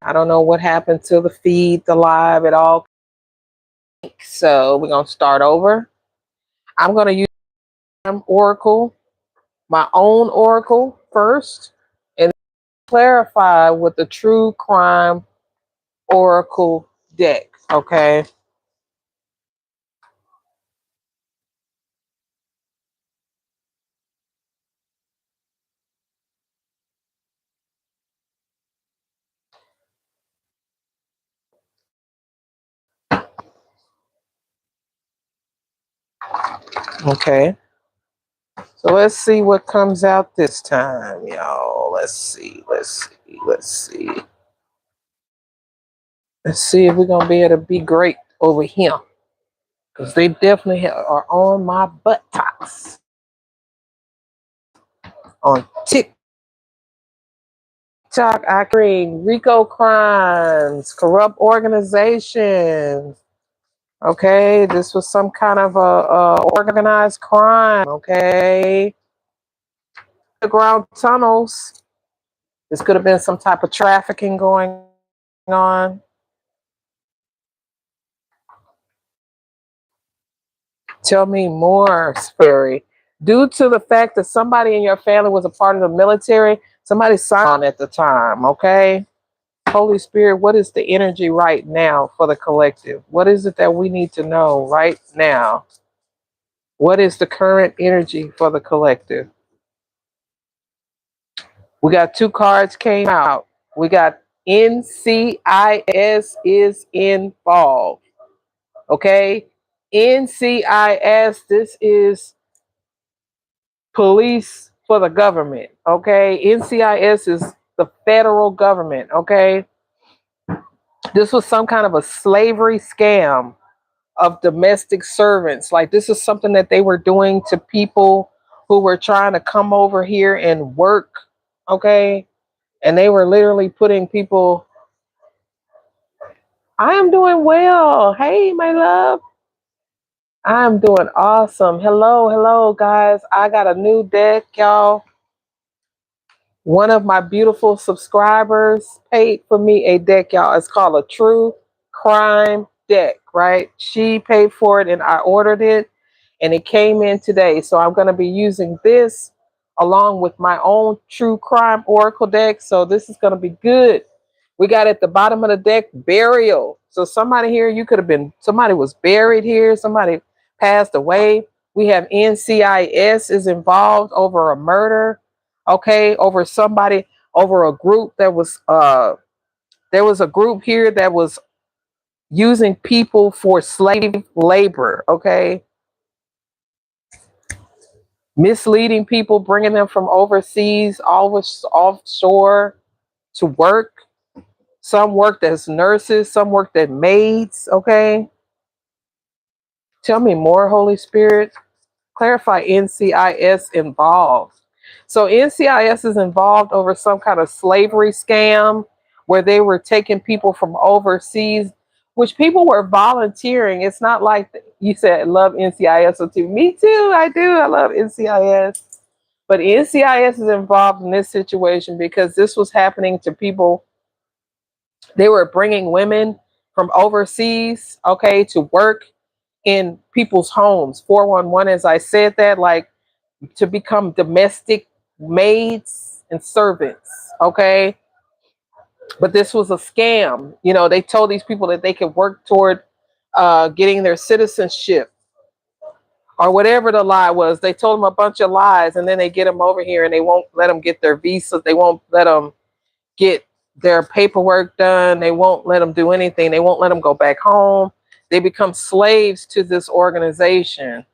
I don't know what happened to the feed, the live, it all. So we're going to start over. I'm going to use Oracle, my own Oracle first, and clarify with the True Crime Oracle deck. Okay. Okay. So let's see what comes out this time, y'all. Let's see. Let's see if we're going to be able to be great over here. Because they definitely are on my buttocks. On TikTok, I create RICO crimes, corrupt organizations. Okay, this was some kind of a organized crime. Okay, underground tunnels. This could have been some type of trafficking going on. Tell me more, Sperry. Due to the fact that somebody in your family was a part of the military, somebody signed on at the time. Okay. Holy Spirit, what is the energy right now for the collective? What is it that we need to know right now? What is the current energy for the collective? We got two cards came out. We got NCIS is involved. Okay? NCIS, this is police for the government. Okay? NCIS is the federal government. Okay? This was some kind of a slavery scam of domestic servants. Like this is something that they were doing to people who were trying to come over here and work. Okay. And they were literally putting people. I am doing well. Hey, my love. I'm doing awesome. Hello, guys. I got a new deck, y'all. One of my beautiful subscribers paid for me a deck, y'all. It's called a True Crime deck, right? She paid for it and I ordered it and it came in today. So I'm going to be using this along with my own True Crime Oracle deck. So this is going to be good. We got at the bottom of the deck burial. So somebody here, you could have been, somebody was buried here. Somebody passed away. We have NCIS is involved over a murder. Okay, over somebody, over a group that was there was a group here that was using people for slave labor. Okay, misleading people, bringing them from overseas, always offshore to work. Some worked as nurses, some worked as maids. Okay, tell me more, Holy Spirit. Clarify NCIS involved. So NCIS is involved over some kind of slavery scam where they were taking people from overseas, which people were volunteering. It's not like you said, love NCIS. So too. Me too. I do. I love NCIS. But NCIS is involved in this situation because this was happening to people. They were bringing women from overseas, okay, to work in people's homes. 411, as I said that, like to become domestic maids and servants. Okay. But this was a scam. You know, they told these people that they could work toward getting their citizenship or whatever the lie was. They told them a bunch of lies and then they get them over here and they won't let them get their visas. They won't let them get their paperwork done. They won't let them do anything. They won't let them go back home. They become slaves to this organization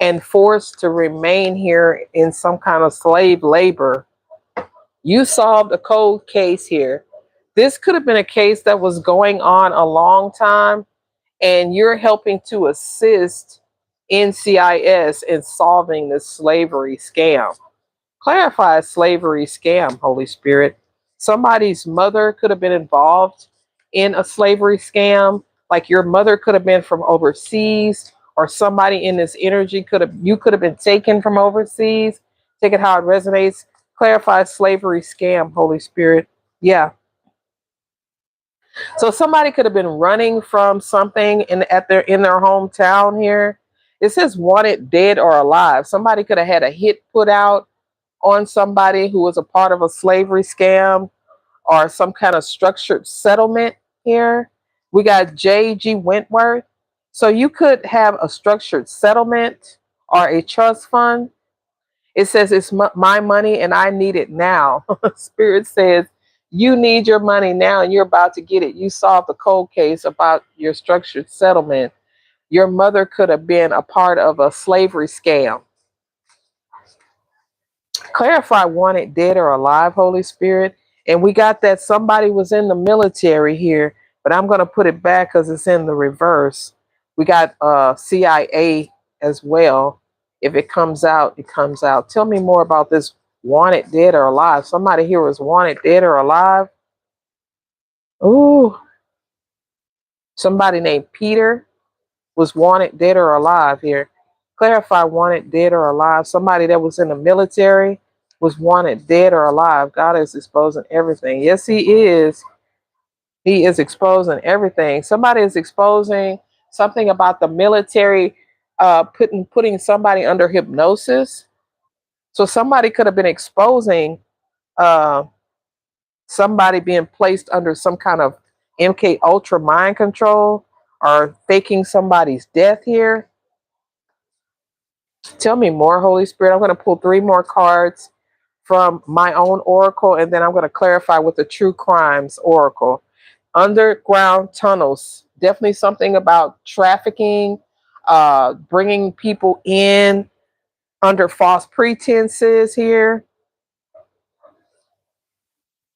and forced to remain here in some kind of slave labor. You solved a cold case here. This could have been a case that was going on a long time, and you're helping to assist NCIS in solving this slavery scam. Clarify slavery scam, Holy Spirit. Somebody's mother could have been involved in a slavery scam, like your mother could have been from overseas, or somebody in this energy you could have been taken from overseas. Take it how it resonates. Clarify slavery scam, Holy Spirit. Yeah. So somebody could have been running from something in their hometown here. It says wanted dead or alive. Somebody could have had a hit put out on somebody who was a part of a slavery scam or some kind of structured settlement here. We got J.G. Wentworth. So you could have a structured settlement or a trust fund. It says it's my money and I need it now. Spirit says you need your money now and you're about to get it. You solved the cold case about your structured settlement. Your mother could have been a part of a slavery scam. Clarify wanted dead or alive, Holy Spirit. And we got that somebody was in the military here, but I'm going to put it back because it's in the reverse. We got CIA as well. If it comes out, it comes out. Tell me more about this wanted dead or alive. Somebody here was wanted dead or alive. Ooh, somebody named Peter was wanted dead or alive here. Clarify wanted dead or alive. Somebody that was in the military was wanted dead or alive. God is exposing everything. Yes, He is. He is exposing everything. Somebody is exposing something about the military putting somebody under hypnosis. So somebody could have been exposing uh, somebody being placed under some kind of MK Ultra mind control or faking somebody's death here. Tell me more, Holy Spirit. I'm going to pull 3 more cards from my own oracle, and then I'm going to clarify with the True Crimes oracle. Underground tunnels, definitely something about trafficking, bringing people in under false pretenses here,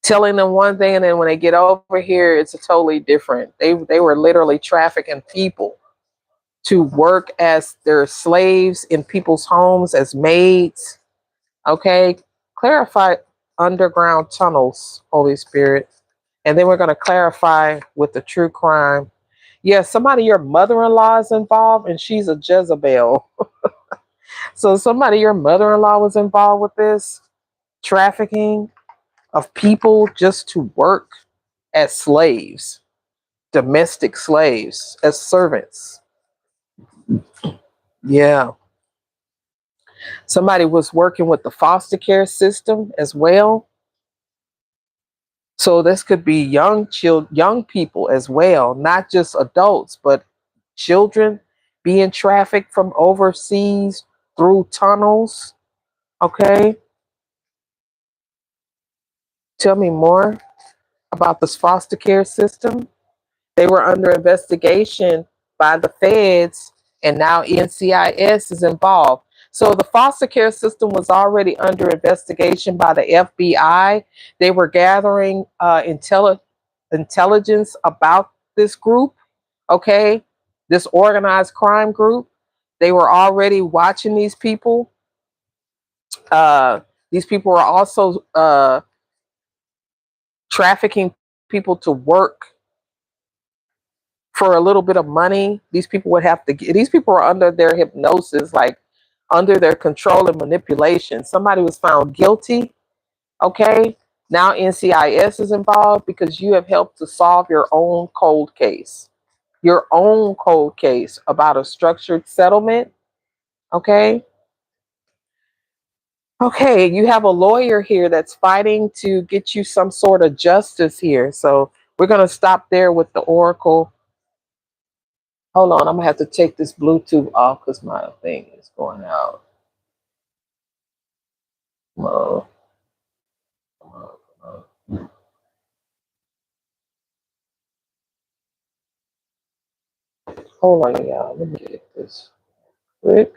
telling them one thing, and then when they get over here, it's a totally different. They were literally trafficking people to work as their slaves in people's homes as maids. Okay, clarify underground tunnels, Holy Spirit. And then we're going to clarify with the true crime. Yes, somebody, your mother-in-law is involved and she's a Jezebel. So somebody, your mother-in-law was involved with this trafficking of people just to work as slaves, domestic slaves, as servants. Yeah. Somebody was working with the foster care system as well. So this could be young people as well, not just adults, but children being trafficked from overseas through tunnels. Okay. Tell me more about this foster care system. They were under investigation by the feds, and now NCIS is involved. So the foster care system was already under investigation by the FBI. They were gathering intelligence about this group, okay, this organized crime group. They were already watching these people. Uh, these people were also trafficking people to work for a little bit of money. These people would have to these people are under their hypnosis, like under their control and manipulation. Somebody was found guilty. Okay. Now NCIS is involved because you have helped to solve your own cold case. Your own cold case about a structured settlement. Okay. Okay, you have a lawyer here that's fighting to get you some sort of justice here. So we're going to stop there with the oracle. Hold on, I'm gonna have to take this Bluetooth off because my thing is going out. Come on, come on, come on. Hold on, y'all. Let me get this quick.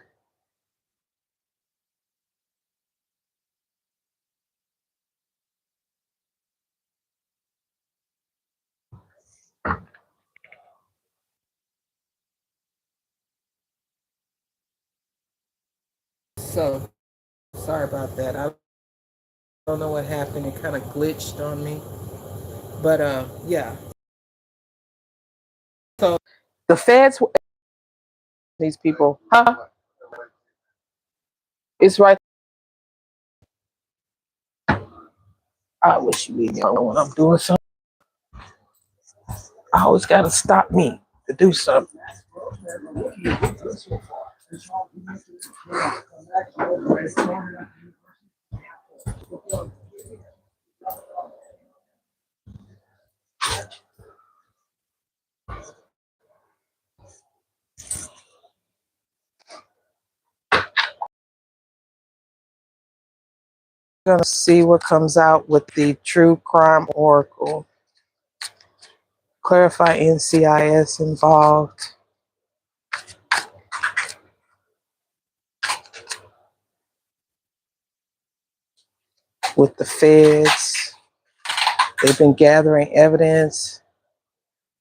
So sorry about that. I don't know what happened. It kind of glitched on me. But yeah. So the feds, these people, huh? It's right. I wish you leave me alone when I'm doing something. I always gotta stop me to do something. Gonna see what comes out with the True Crime Oracle. Clarify NCIS involved with the feds. They've been gathering evidence.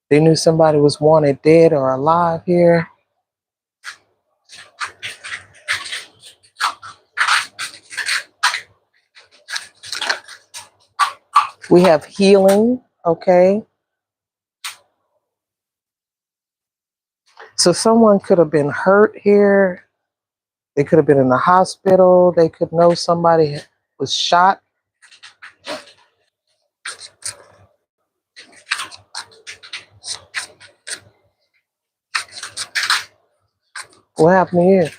They knew somebody was wanted dead or alive here. We have healing, okay? So someone could have been hurt here. They could have been in the hospital. They could know somebody was shot. What happened here?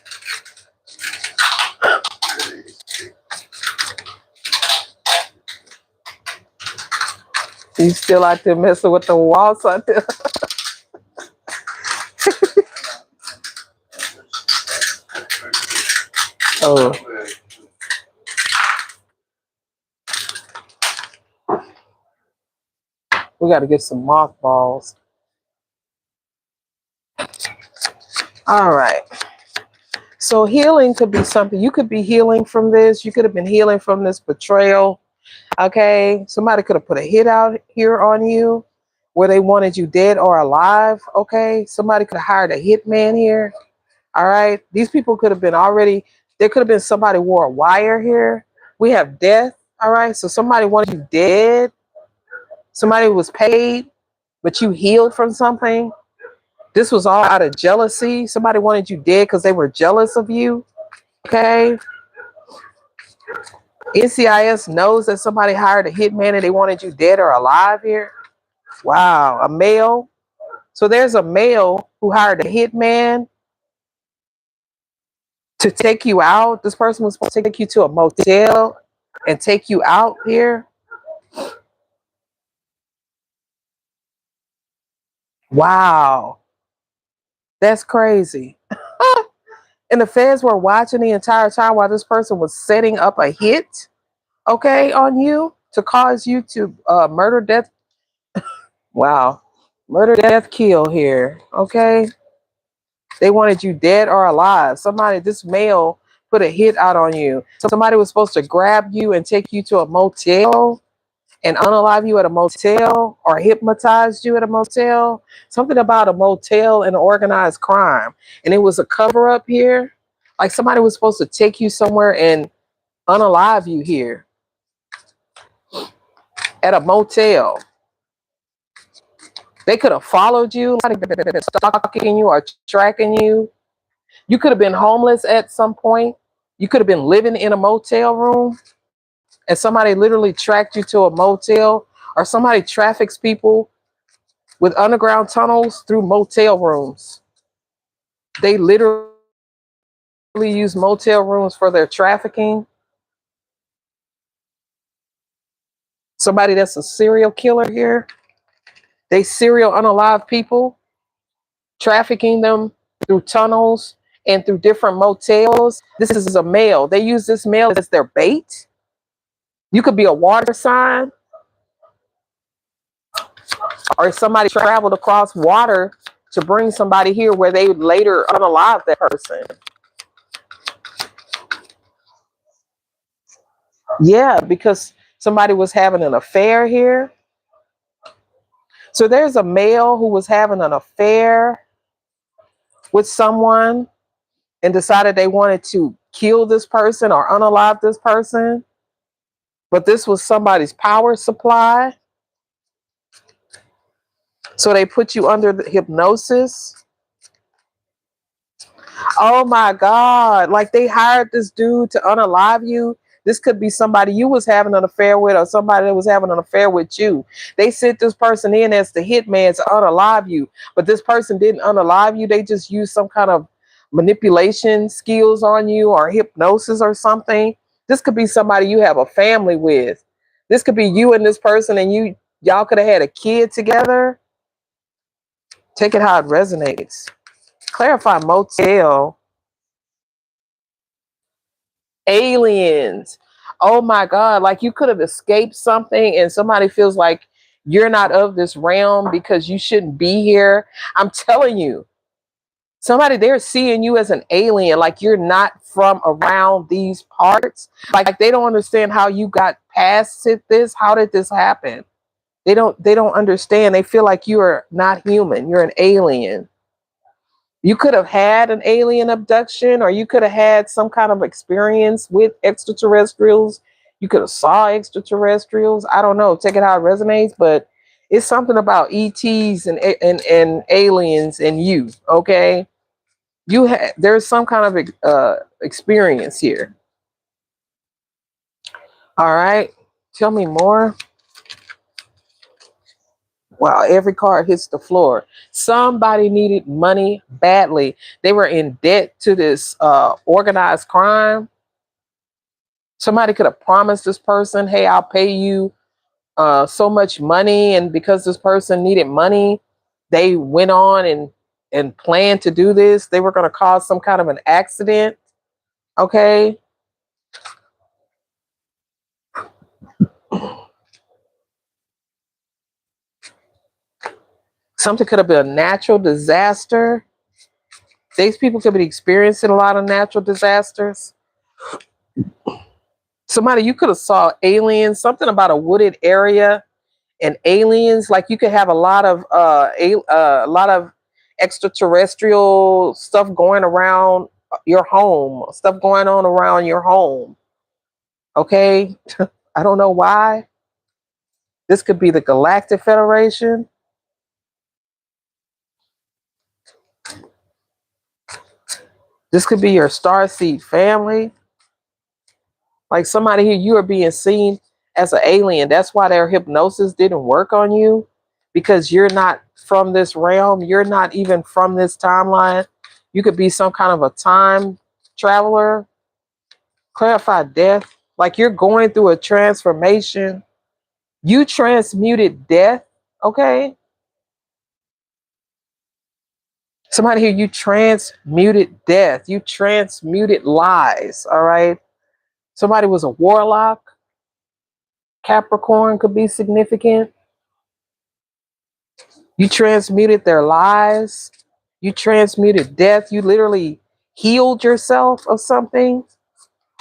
He's still out there messing with the walls out there. Oh. We got to get some mothballs. All right. So healing could be something. You could be healing from this. You could have been healing from this betrayal. Okay. Somebody could have put a hit out here on you where they wanted you dead or alive. Okay. Somebody could have hired a hitman here. All right. These people could have been already, there could have been somebody wore a wire here. We have death. All right. So somebody wanted you dead. Somebody was paid, but you healed from something. This was all out of jealousy. Somebody wanted you dead because they were jealous of you. Okay. NCIS knows that somebody hired a hitman and they wanted you dead or alive here. Wow. A male. So there's a male who hired a hitman to take you out. This person was supposed to take you to a motel and take you out here. Wow. That's crazy. And the feds were watching the entire time while this person was setting up a hit, okay, on you to cause you to murder, death. Wow. Murder, death, kill here, okay? They wanted you dead or alive. Somebody, this male put a hit out on you. Somebody was supposed to grab you and take you to a motel and unalive you at a motel or hypnotize you at a motel. Something about a motel and organized crime. And it was a cover up here. Like somebody was supposed to take you somewhere and unalive you here at a motel. They could have followed you, stalking you or tracking you. You could have been homeless at some point. You could have been living in a motel room and somebody literally tracked you to a motel, or somebody traffics people with underground tunnels through motel rooms. They literally use motel rooms for their trafficking. Somebody that's a serial killer here. They serial unalive people, trafficking them through tunnels and through different motels. This is a male. They use this male as their bait. You could be a water sign, or somebody traveled across water to bring somebody here where they would later unalive that person. Yeah, because somebody was having an affair here. So there's a male who was having an affair with someone and decided they wanted to kill this person or unalive this person. But this was somebody's power supply. So they put you under the hypnosis. Oh my God. Like they hired this dude to unalive you. This could be somebody you was having an affair with, or somebody that was having an affair with you. They sent this person in as the hitman to unalive you, but this person didn't unalive you. They just used some kind of manipulation skills on you, or hypnosis or something. This could be somebody you have a family with. This could be you and this person, and y'all could have had a kid together. Take it how it resonates. Clarify motel. Aliens. Oh my God. Like you could have escaped something and somebody feels like you're not of this realm because you shouldn't be here. I'm telling you, somebody, they're seeing you as an alien, like you're not from around these parts. Like they don't understand how you got past this. How did this happen? They don't understand. They feel like you are not human. You're an alien. You could have had an alien abduction, or you could have had some kind of experience with extraterrestrials. You could have saw extraterrestrials. I don't know. Take it how it resonates, but it's something about ETs and aliens and you. Okay, there's some kind of experience here. All right, tell me more. Wow, every card hits the floor. Somebody needed money badly. They were in debt to this organized crime. Somebody could have promised this person, hey, I'll pay you so much money. And because this person needed money, they went on and planned to do this. They were going to cause some kind of an accident. Okay. Something could have been a natural disaster. These people could be experiencing a lot of natural disasters. Somebody, you could have saw aliens, something about a wooded area and aliens. Like you could have a lot of extraterrestrial stuff going around your home, stuff going on around your home. Okay. I don't know why. This could be the Galactic Federation. This could be your starseed family. Like somebody here, you are being seen as an alien. That's why their hypnosis didn't work on you, because you're not from this realm. You're not even from this timeline. You could be some kind of a time traveler. Clarify death. Like you're going through a transformation. You transmuted death. Okay. Somebody here, you transmuted death. You transmuted lies. All right. Somebody was a warlock. Capricorn could be significant. You transmuted their lies. You transmuted death. You literally healed yourself of something,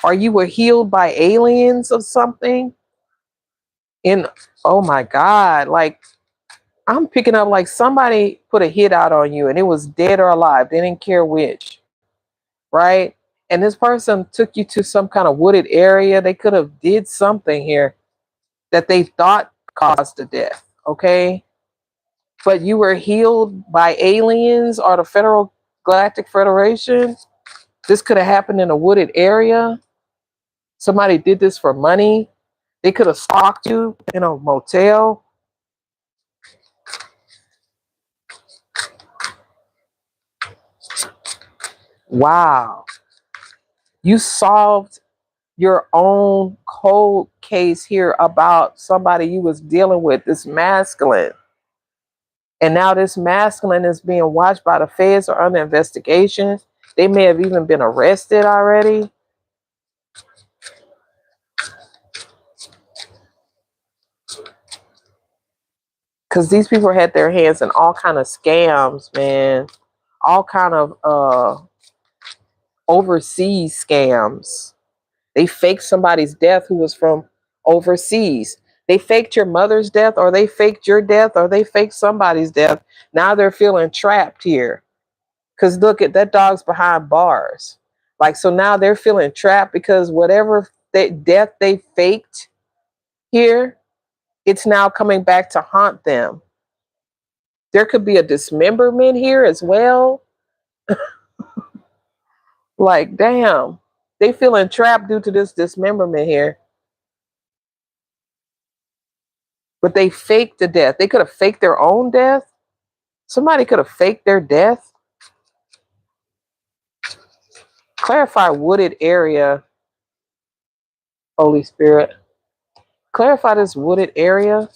or you were healed by aliens of something. And oh my God, like I'm picking up like somebody put a hit out on you and it was dead or alive. They didn't care which, right? And this person took you to some kind of wooded area. They could have did something here that they thought caused the death. Okay. But you were healed by aliens or the Federal Galactic Federation. This could have happened in a wooded area. Somebody did this for money. They could have stalked you in a motel. Wow. You solved your own cold case here about somebody you was dealing with, this masculine. And now this masculine is being watched by the feds or under investigation. They may have even been arrested already. Because these people had their hands in all kind of scams, man. All kind of overseas scams. They faked somebody's death who was from overseas. They faked your mother's death, or they faked your death, or they faked somebody's death. Now they're feeling trapped here. Because look at that, dog's behind bars. Like, so now they're feeling trapped because whatever death they faked here, it's now coming back to haunt them. There could be a dismemberment here as well. Like, damn. They feeling trapped due to this dismemberment here. But they faked the death. They could have faked their own death. Somebody could have faked their death. Clarify wooded area, Holy Spirit. Clarify this wooded area.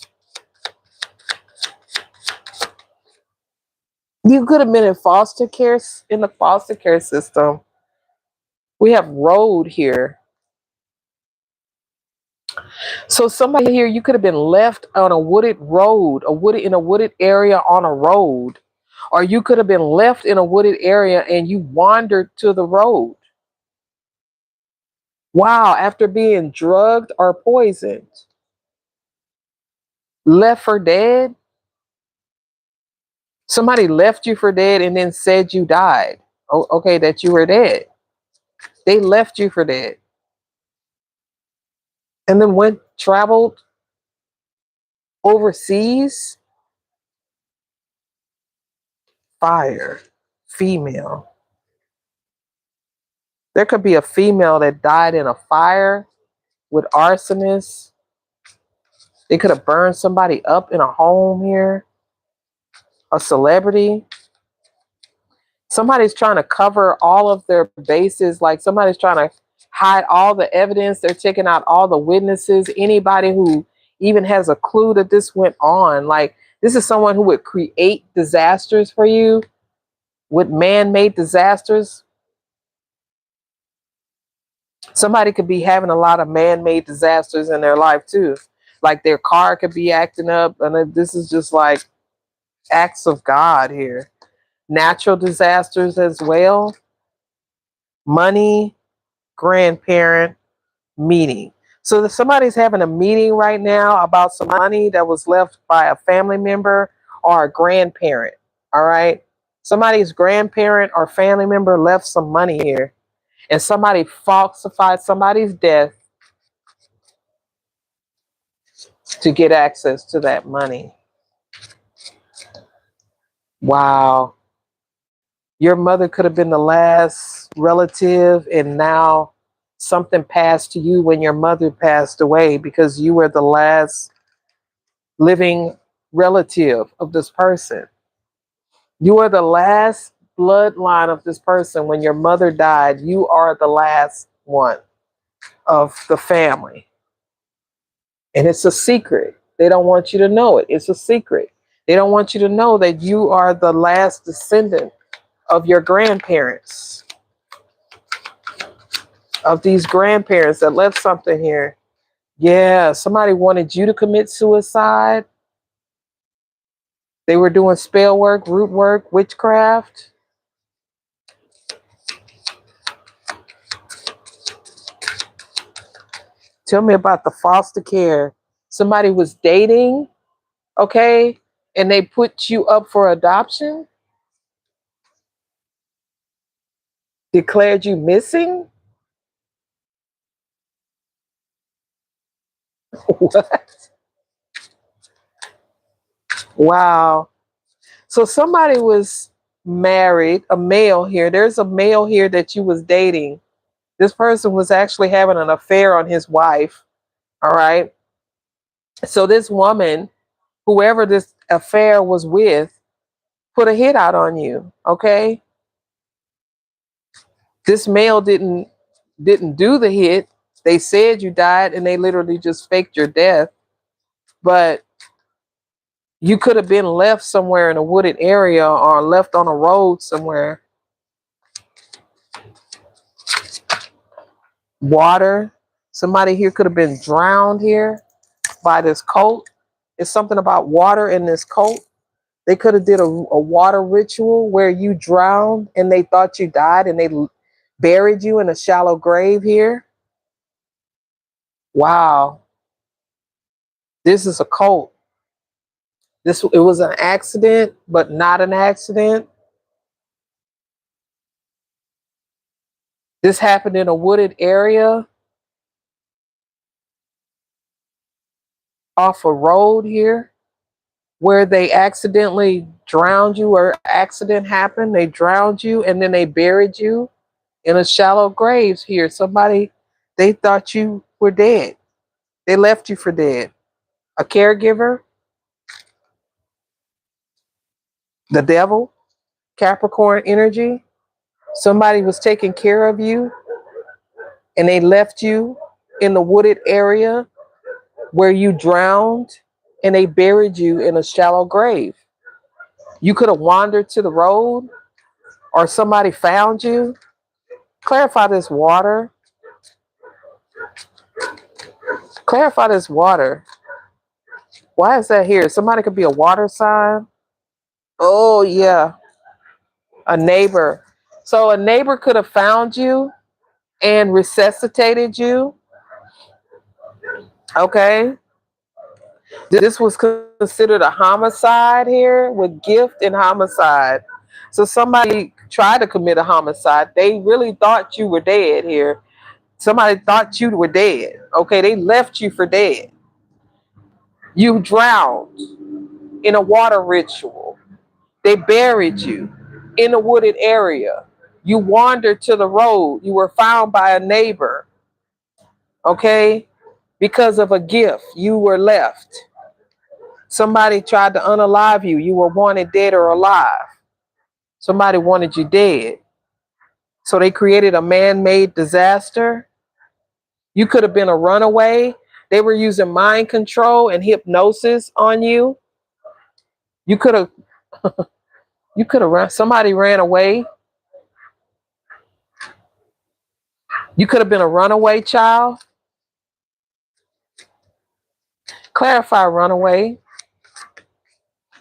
You could have been in foster care, in the foster care system. We have road here. So somebody here, you could have been left on a wooded road, in a wooded area on a road, or you could have been left in a wooded area and you wandered to the road. Wow, after being drugged or poisoned, left for dead. Somebody left you for dead and then said you died. Oh, okay, that you were dead. They left you for dead. And then traveled overseas. Fire, female. There could be a female that died in a fire with arsonists. They could have burned somebody up in a home here. A celebrity. Somebody's trying to cover all of their bases. Like somebody's trying to hide all the evidence. They're taking out all the witnesses. Anybody who even has a clue that this went on. Like this is someone who would create disasters for you with man-made disasters. Somebody could be having a lot of man-made disasters in their life too. Like their car could be acting up. And this is just like acts of God here. Natural disasters as well. Money, grandparent, meeting. So somebody's having a meeting right now about some money that was left by a family member or a grandparent. All right. Somebody's grandparent or family member left some money here. And somebody falsified somebody's death to get access to that money. Wow. Your mother could have been the last relative, and now something passed to you when your mother passed away because you were the last living relative of this person. You are the last bloodline of this person. When your mother died, you are the last one of the family. And it's a secret. They don't want you to know it. It's a secret. They don't want you to know that you are the last descendant of your grandparents, of these grandparents that left something here. Yeah, somebody wanted you to commit suicide. They were doing spell work, root work, witchcraft. Tell me about the foster care. Somebody was dating, okay, and they put you up for adoption, declared you missing. What? Wow. So somebody was married, a male here. There's a male here that you was dating. This person was actually having an affair on his wife. All right. So this woman, whoever this affair was with, put a hit out on you. Okay. This male didn't do the hit. They said you died and they literally just faked your death. But you could have been left somewhere in a wooded area or left on a road somewhere. Water. Somebody here could have been drowned here by this cult. It's something about water in this cult. They could have did a water ritual where you drowned and they thought you died and they buried you in a shallow grave here. Wow. This is a cult. It was an accident, but not an accident. This happened in a wooded area off a road here where they accidentally drowned you, or accident happened. They drowned you and then they buried you. in a shallow grave here. Somebody, they thought you were dead. They left you for dead. A caregiver, the devil, Capricorn energy. Somebody was taking care of you and they left you in the wooded area where you drowned and they buried you in a shallow grave. You could have wandered to the road or somebody found you. Clarify this water. Clarify this water. Why is that here? Somebody could be a water sign. Oh, yeah. A neighbor. So a neighbor could have found you and resuscitated you. Okay. This was considered a homicide here with gift and homicide. So somebody tried to commit a homicide. They really thought you were dead here. Somebody thought you were dead. Okay. They left you for dead. You drowned in a water ritual. They buried you in a wooded area. You wandered to the road. You were found by a neighbor. Okay. Because of a gift, you were left. Somebody tried to unalive you. You were wanted dead or alive. Somebody wanted you dead. So they created a man-made disaster. You could have been a runaway. They were using mind control and hypnosis on you. You could have somebody ran away. You could have been a runaway child. Clarify runaway.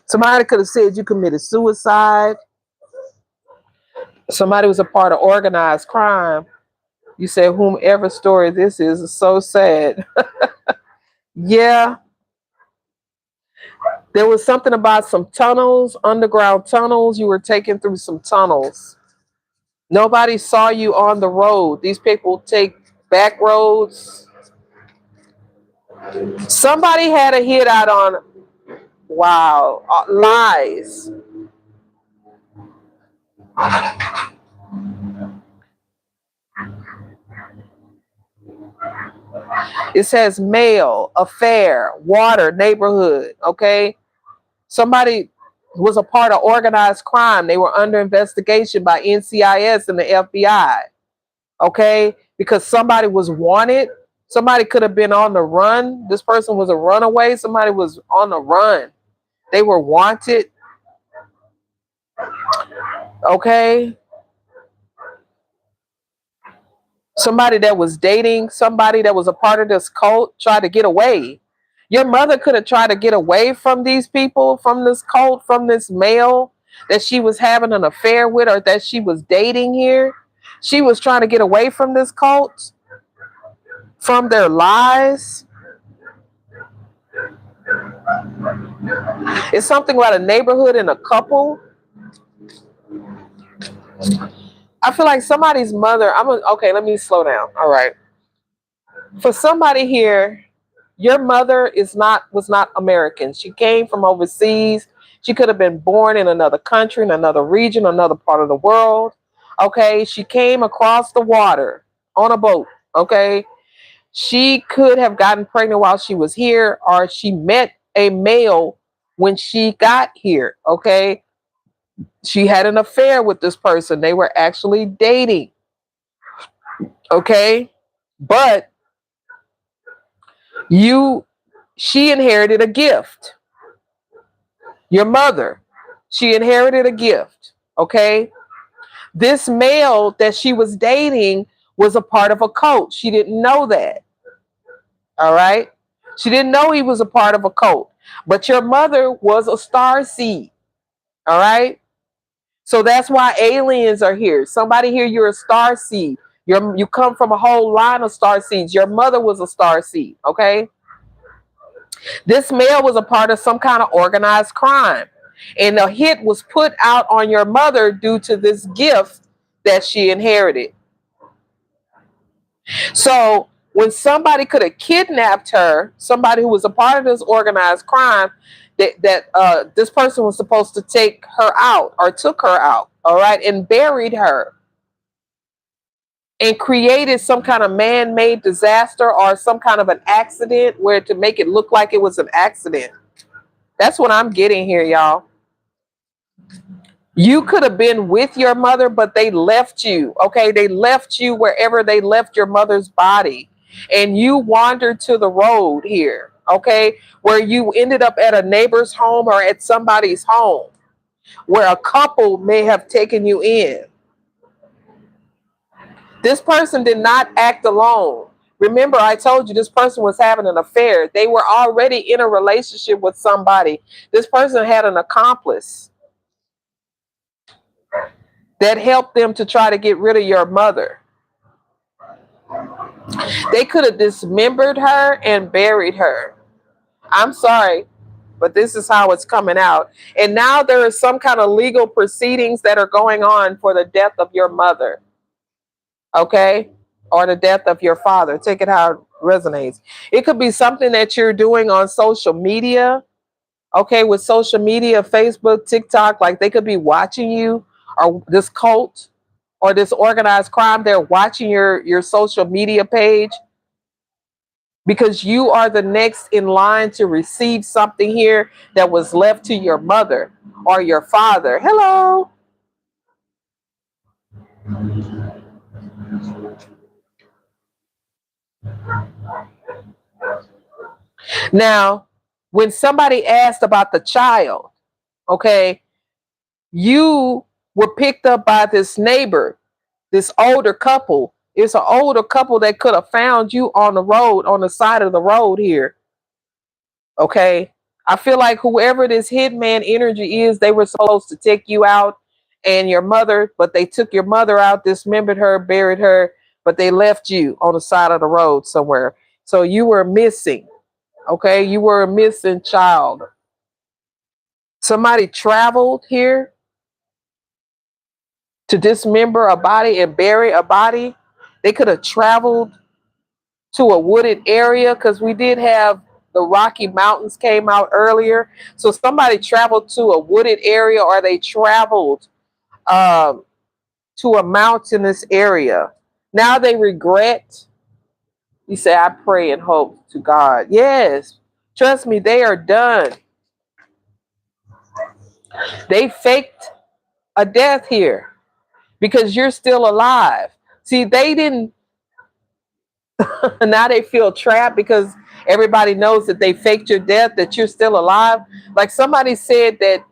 Somebody could have said you committed suicide. Somebody was a part of organized crime. You said whomever story this is so sad. Yeah. There was something about some tunnels, underground tunnels. You were taken through some tunnels. Nobody saw you on the road. These people take back roads. Somebody had a hit out on, wow, lies. It says mail, affair, water, neighborhood. Okay. Somebody was a part of organized crime. They were under investigation by NCIS and the FBI. Okay. Because somebody was wanted. Somebody could have been on the run. This person was a runaway. Somebody was on the run. They were wanted. Okay. Somebody that was dating somebody that was a part of this cult tried to get away. Your mother could have tried to get away from these people, from this cult, from this male that she was having an affair with or that she was dating here. She was trying to get away from this cult, from their lies. It's something about a neighborhood and a couple. I feel like somebody's mother. Okay, let me slow down. All right. For somebody here, your mother was not American. She came from overseas. She could have been born in another country, in another region, another part of the world. Okay, she came across the water on a boat. Okay, she could have gotten pregnant while she was here, or she met a male when she got here. Okay, she had an affair with this person. They were actually dating. Okay, but she inherited a gift. Your mother, she inherited a gift. Okay, this male that she was dating was a part of a cult. She didn't know that. All right, she didn't know he was a part of a cult, but your mother was a star seed. All right, so that's why aliens are here. Somebody here, you're a star seed. You come from a whole line of star seeds. Your mother was a star seed. Okay, this male was a part of some kind of organized crime. And the hit was put out on your mother due to this gift that she inherited. So when somebody could have kidnapped her, somebody who was a part of this organized crime, that this person was supposed to take her out or took her out, all right, and buried her. and created some kind of man-made disaster or some kind of an accident where to make it look like it was an accident. That's what I'm getting here, y'all. You could have been with your mother, but they left you. Okay, they left you wherever they left your mother's body, and you wandered to the road here. Okay, where you ended up at a neighbor's home or at somebody's home where a couple may have taken you in. This person did not act alone. Remember, I told you this person was having an affair. They were already in a relationship with somebody. This person had an accomplice that helped them to try to get rid of your mother. They could have dismembered her and buried her. I'm sorry, but this is how it's coming out. And now there is some kind of legal proceedings that are going on for the death of your mother. Okay? Or the death of your father. Take it how it resonates. It could be something that you're doing on social media. Okay, with social media, Facebook, TikTok, like they could be watching you, or this cult or this organized crime, they're watching your social media page because you are the next in line to receive something here that was left to your mother or your father. Hello. Now, when somebody asked about the child, okay, you were picked up by this neighbor, this older couple. It's an older couple that could have found you on the road, on the side of the road here. Okay. I feel like whoever this hitman energy is, they were supposed to take you out and your mother, but they took your mother out, dismembered her, buried her, but they left you on the side of the road somewhere. So you were missing. Okay. You were a missing child. Somebody traveled here to dismember a body and bury a body. They could have traveled to a wooded area because we did have the Rocky Mountains came out earlier. So somebody traveled to a wooded area or they traveled um, to a mountainous area. Now they regret. You say, I pray and hope to God. Yes, trust me, they are done. They faked a death here because you're still alive. See, they didn't. Now they feel trapped because everybody knows that they faked your death, that you're still alive. Like somebody said that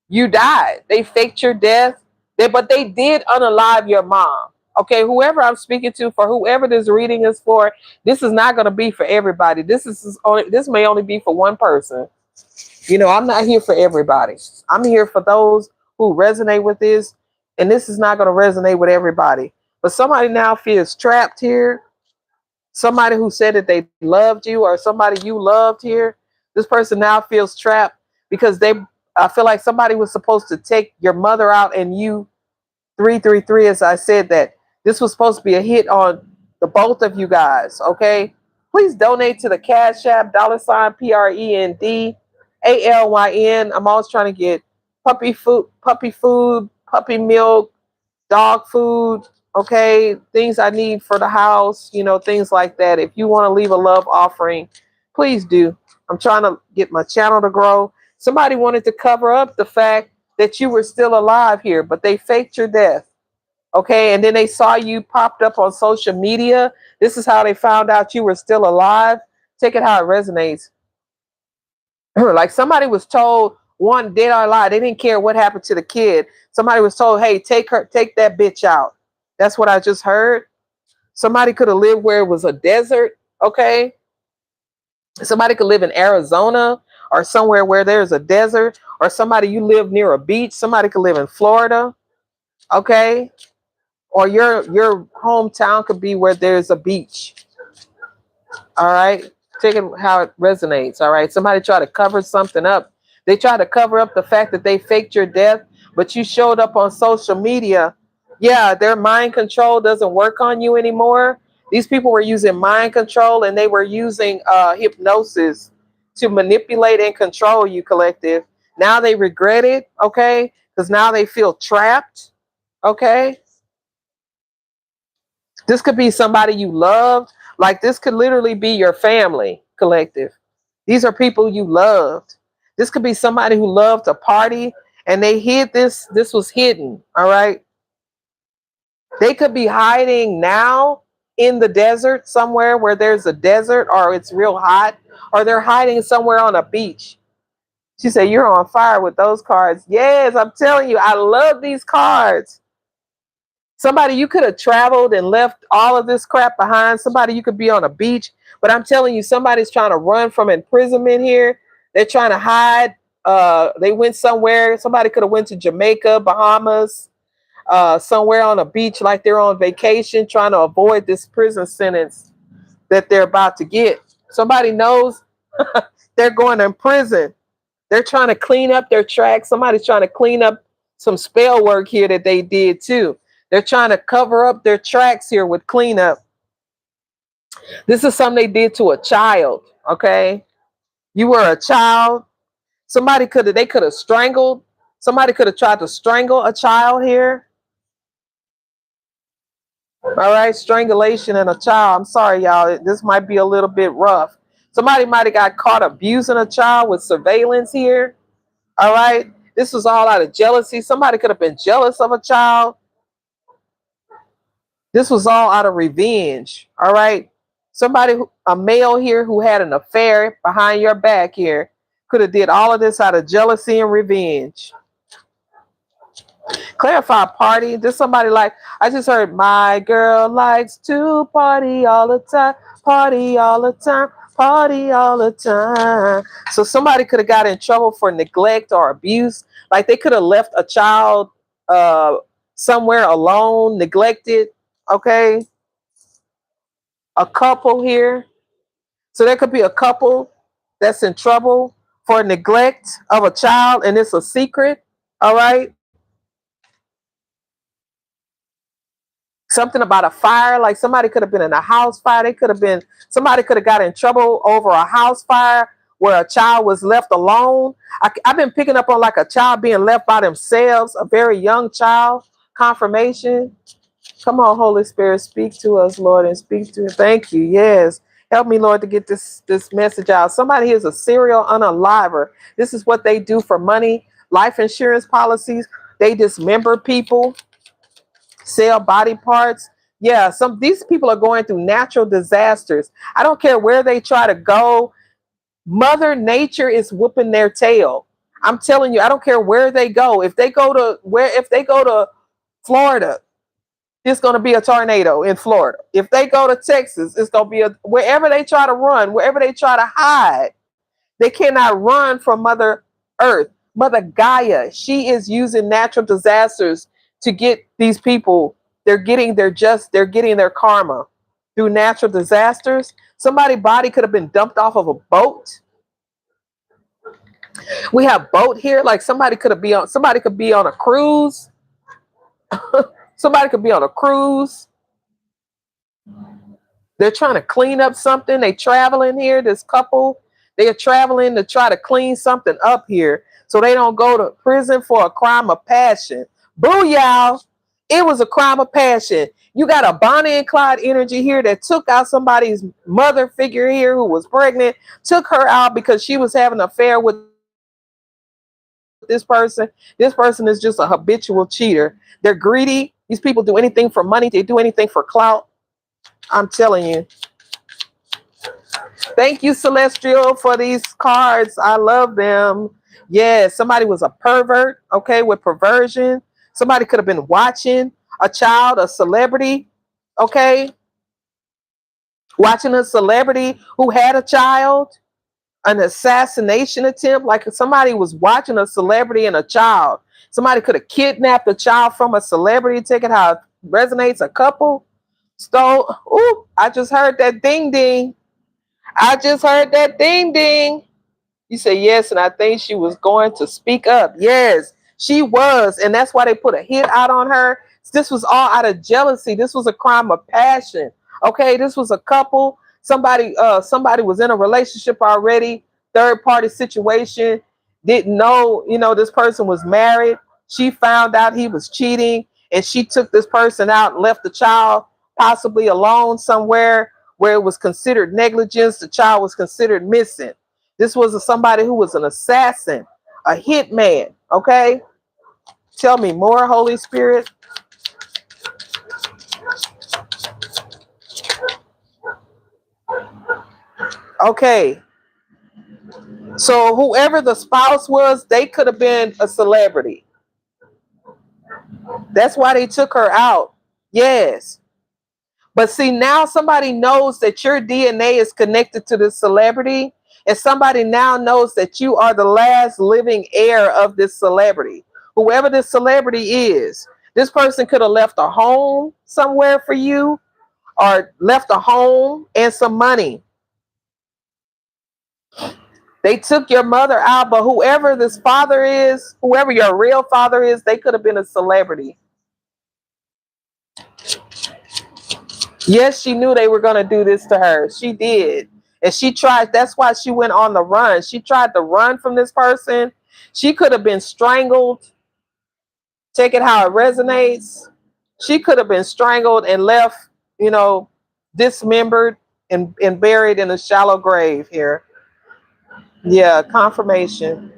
you died. They faked your death, but they did unalive your mom. Okay, whoever I'm speaking to, for whoever this reading is for, this is not going to be for everybody. This may only be for one person. You know, I'm not here for everybody. I'm here for those who resonate with this, and this is not going to resonate with everybody. But somebody now feels trapped here. Somebody who said that they loved you or somebody you loved here, this person now feels trapped because I feel like somebody was supposed to take your mother out and you 333, as I said, that this was supposed to be a hit on the both of you guys. Okay, please donate to the Cash App $PRENDALYN. I'm always trying to get puppy food, puppy milk, dog food, okay, things I need for the house, you know, things like that. If you want to leave a love offering, please do. I'm trying to get my channel to grow. Somebody wanted to cover up the fact that you were still alive here, but they faked your death. Okay, and then they saw you popped up on social media. This is how they found out you were still alive. Take it how it resonates. Like somebody was told, one, dead or alive, they didn't care what happened to the kid. Somebody was told, hey, take that bitch out. That's what I just heard. Somebody could have lived where it was a desert. Okay, somebody could live in Arizona or somewhere where there's a desert, or somebody you live near a beach. Somebody could live in Florida. Okay, or your hometown could be where there's a beach. All right, take it how it resonates. All right, somebody tried to cover something up. They tried to cover up the fact that they faked your death, but you showed up on social media. Yeah, their mind control doesn't work on you anymore. These people were using mind control and they were using hypnosis to manipulate and control you, collective. Now they regret it, okay? Because now they feel trapped, okay? This could be somebody you loved. Like this could literally be your family collective. These are people you loved. This could be somebody who loved to party and they hid this. This was hidden. All right. They could be hiding now in the desert somewhere where there's a desert or it's real hot, or they're hiding somewhere on a beach. She said, "You're on fire with those cards." Yes, I'm telling you, I love these cards. Somebody, you could have traveled and left all of this crap behind. Somebody, you could be on a beach, but I'm telling you, somebody's trying to run from imprisonment here. They're trying to hide. They went somewhere. Somebody could have went to Jamaica, Bahamas, somewhere on a beach like they're on vacation, trying to avoid this prison sentence that they're about to get. Somebody knows they're going to prison. They're trying to clean up their tracks. Somebody's trying to clean up some spell work here that they did too. They're trying to cover up their tracks here with cleanup. This is something they did to a child. Okay. You were a child. They could have strangled. Somebody could have tried to strangle a child here. All right. Strangulation and a child. I'm sorry, y'all. This might be a little bit rough. Somebody might have got caught abusing a child with surveillance here. All right. This was all out of jealousy. Somebody could have been jealous of a child. This was all out of revenge. All right. A male here who had an affair behind your back here, could have did all of this out of jealousy and revenge. Clarify party. Just somebody like, I just heard my girl likes to party all the time, party all the time, party all the time. So somebody could have got in trouble for neglect or abuse. Like they could have left a child somewhere alone, neglected. Okay. A couple here. So there could be a couple that's in trouble for neglect of a child and it's a secret. All right. Something about a fire, like somebody could have been in a house fire. Somebody could have got in trouble over a house fire where a child was left alone. I've been picking up on like a child being left by themselves, a very young child. Confirmation. Come on, Holy Spirit, speak to us, Lord, and speak to us. Thank you. Yes. Help me, Lord, to get this message out. Somebody here is a serial unaliver. This is what they do for money. Life insurance policies. They dismember people, sell body parts. Yeah, these people are going through natural disasters. I don't care where they try to go. Mother Nature is whooping their tail. I'm telling you, I don't care where they go. If they go to Florida, it's going to be a tornado in Florida. If they go to Texas, it's going to be wherever they try to run, wherever they try to hide. They cannot run from Mother Earth. Mother Gaia, she is using natural disasters to get these people. They're getting their karma through natural disasters. Somebody's body could have been dumped off of a boat. We have boat here. Like somebody could be on a cruise. Somebody could be on a cruise. They're trying to clean up something. They traveling here. This couple, they are traveling to try to clean something up here so they don't go to prison for a crime of passion. Boo, y'all. It was a crime of passion. You got a Bonnie and Clyde energy here that took out somebody's mother figure here who was pregnant, took her out because she was having an affair with this person. This person is just a habitual cheater. They're greedy. These people do anything for money. They do anything for clout. I'm telling you. Thank you, Celestial, for these cards. I love them. Yes, somebody was a pervert, okay, with perversion. Somebody could have been watching a child, a celebrity, okay? Watching a celebrity who had a child, an assassination attempt. Like somebody was watching a celebrity and a child. Somebody could have kidnapped a child from a celebrity. Take it how it resonates. A couple stole. Ooh, I just heard that ding ding. I just heard that ding ding. You say yes, and I think she was going to speak up. Yes, she was, and that's why they put a hit out on her. This was all out of jealousy. This was a crime of passion. Okay, this was a couple. Somebody was in a relationship already. Third party situation. Didn't know, this person was married. She found out he was cheating, and she took this person out and left the child possibly alone somewhere where it was considered negligence. The child was considered missing. This was somebody who was an assassin, a hitman. Okay, tell me more, Holy Spirit. Okay, so whoever the spouse was, they could have been a celebrity. That's why they took her out. Yes. But see, now somebody knows that your DNA is connected to this celebrity, and somebody now knows that you are the last living heir of this celebrity. Whoever this celebrity is, this person could have left a home somewhere for you, or left a home and some money. They took your mother out, but whoever this father is, whoever your real father is, they could have been a celebrity. Yes, she knew they were going to do this to her. She did. And she tried. That's why she went on the run. She tried to run from this person. She could have been strangled. Take it how it resonates. She could have been strangled and left, dismembered and buried in a shallow grave here. Yeah, confirmation.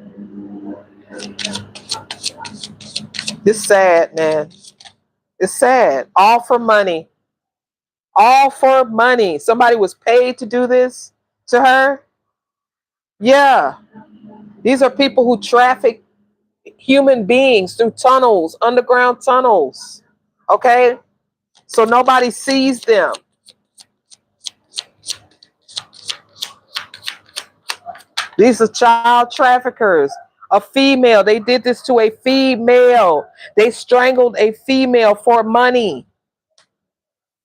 It's sad, man. It's sad. All for money. All for money. Somebody was paid to do this to her. Yeah. These are people who traffic human beings through tunnels, underground tunnels. Okay? So nobody sees them. These are child traffickers. A female. They did this to a female. They strangled a female for money.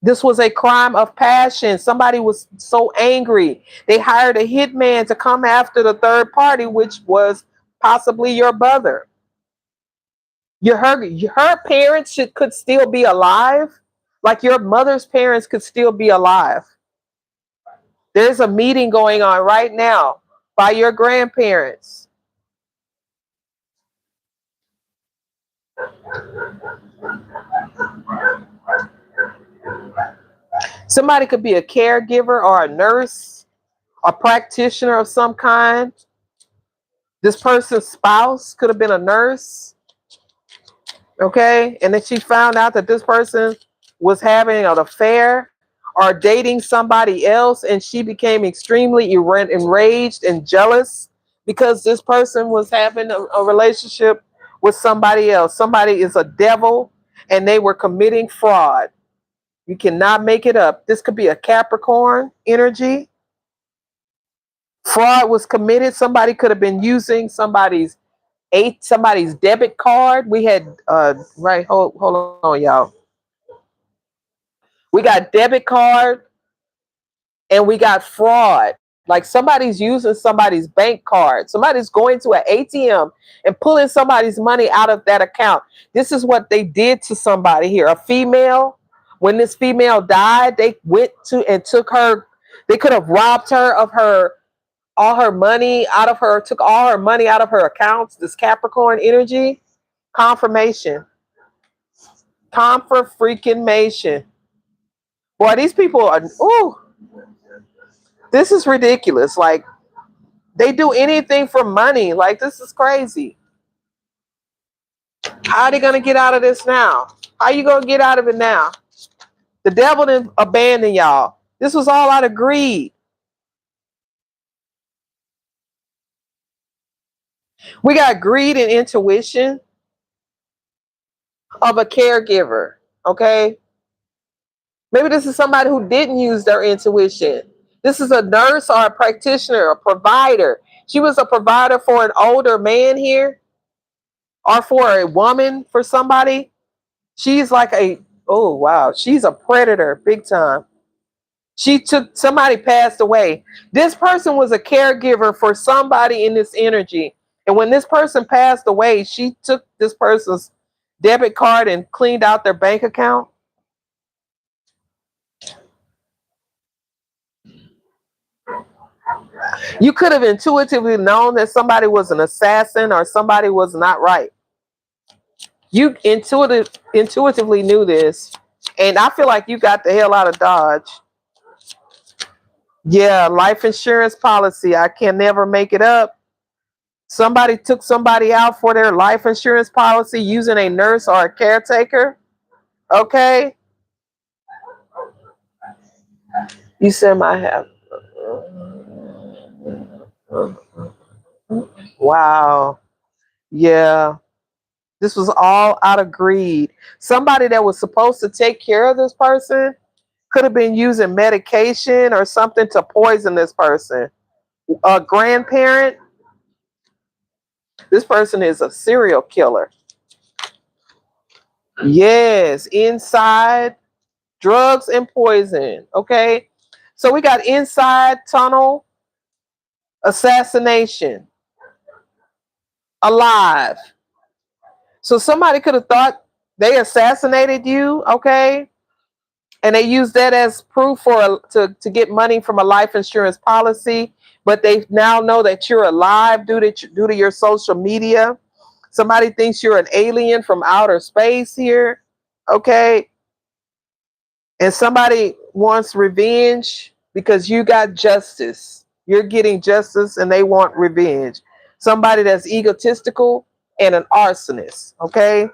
This was a crime of passion. Somebody was so angry. They hired a hitman to come after the third party, which was possibly your brother. Her parents could still be alive. Like your mother's parents could still be alive. There's a meeting going on right now by your grandparents. Somebody could be a caregiver or a nurse, a practitioner of some kind. This person's spouse could have been a nurse. Okay. And then she found out that this person was having an affair or dating somebody else, and she became extremely enraged and jealous because this person was having a relationship with somebody else. Somebody is a devil and they were committing fraud. You cannot make it up. This could be a Capricorn energy. Fraud was committed. Somebody could have been using somebody's debit card. We had right. Hold on, y'all. We got debit card and we got fraud. Like somebody's using somebody's bank card. Somebody's going to an ATM and pulling somebody's money out of that account. This is what they did to somebody here. A female. When this female died, they went to and took her. They could have robbed her of all her money out of her, took all her money out of her accounts. This Capricorn energy. Confirmation. Confirmation. Boy, these people are, ooh, this is ridiculous. Like, they do anything for money. Like, this is crazy. How are they going to get out of this now? How are you going to get out of it now? The devil didn't abandon y'all. This was all out of greed. We got greed and intuition of a caregiver. Okay. Maybe this is somebody who didn't use their intuition. This is a nurse or a practitioner, a provider. She was a provider for an older man here or for a woman, for somebody. She's like oh, wow. She's a predator, big time. Somebody passed away. This person was a caregiver for somebody in this energy. And when this person passed away, she took this person's debit card and cleaned out their bank account. You could have intuitively known that somebody was an assassin or somebody was not right. You intuitively knew this. And I feel like you got the hell out of Dodge. Yeah, life insurance policy. I can never make it up. Somebody took somebody out for their life insurance policy using a nurse or a caretaker. Okay. You said I have. Wow. Yeah. This was all out of greed. Somebody that was supposed to take care of this person could have been using medication or something to poison this person. A grandparent, this person is a serial killer. Yes, inside drugs and poison. Okay. So we got inside tunnel assassination, alive. So somebody could have thought they assassinated you. Okay. And they use that as proof to get money from a life insurance policy, but they now know that you're alive due to your social media. Somebody thinks you're an alien from outer space here, okay? And somebody wants revenge because you got justice. You're getting justice and they want revenge. Somebody that's egotistical and an arsonist, okay?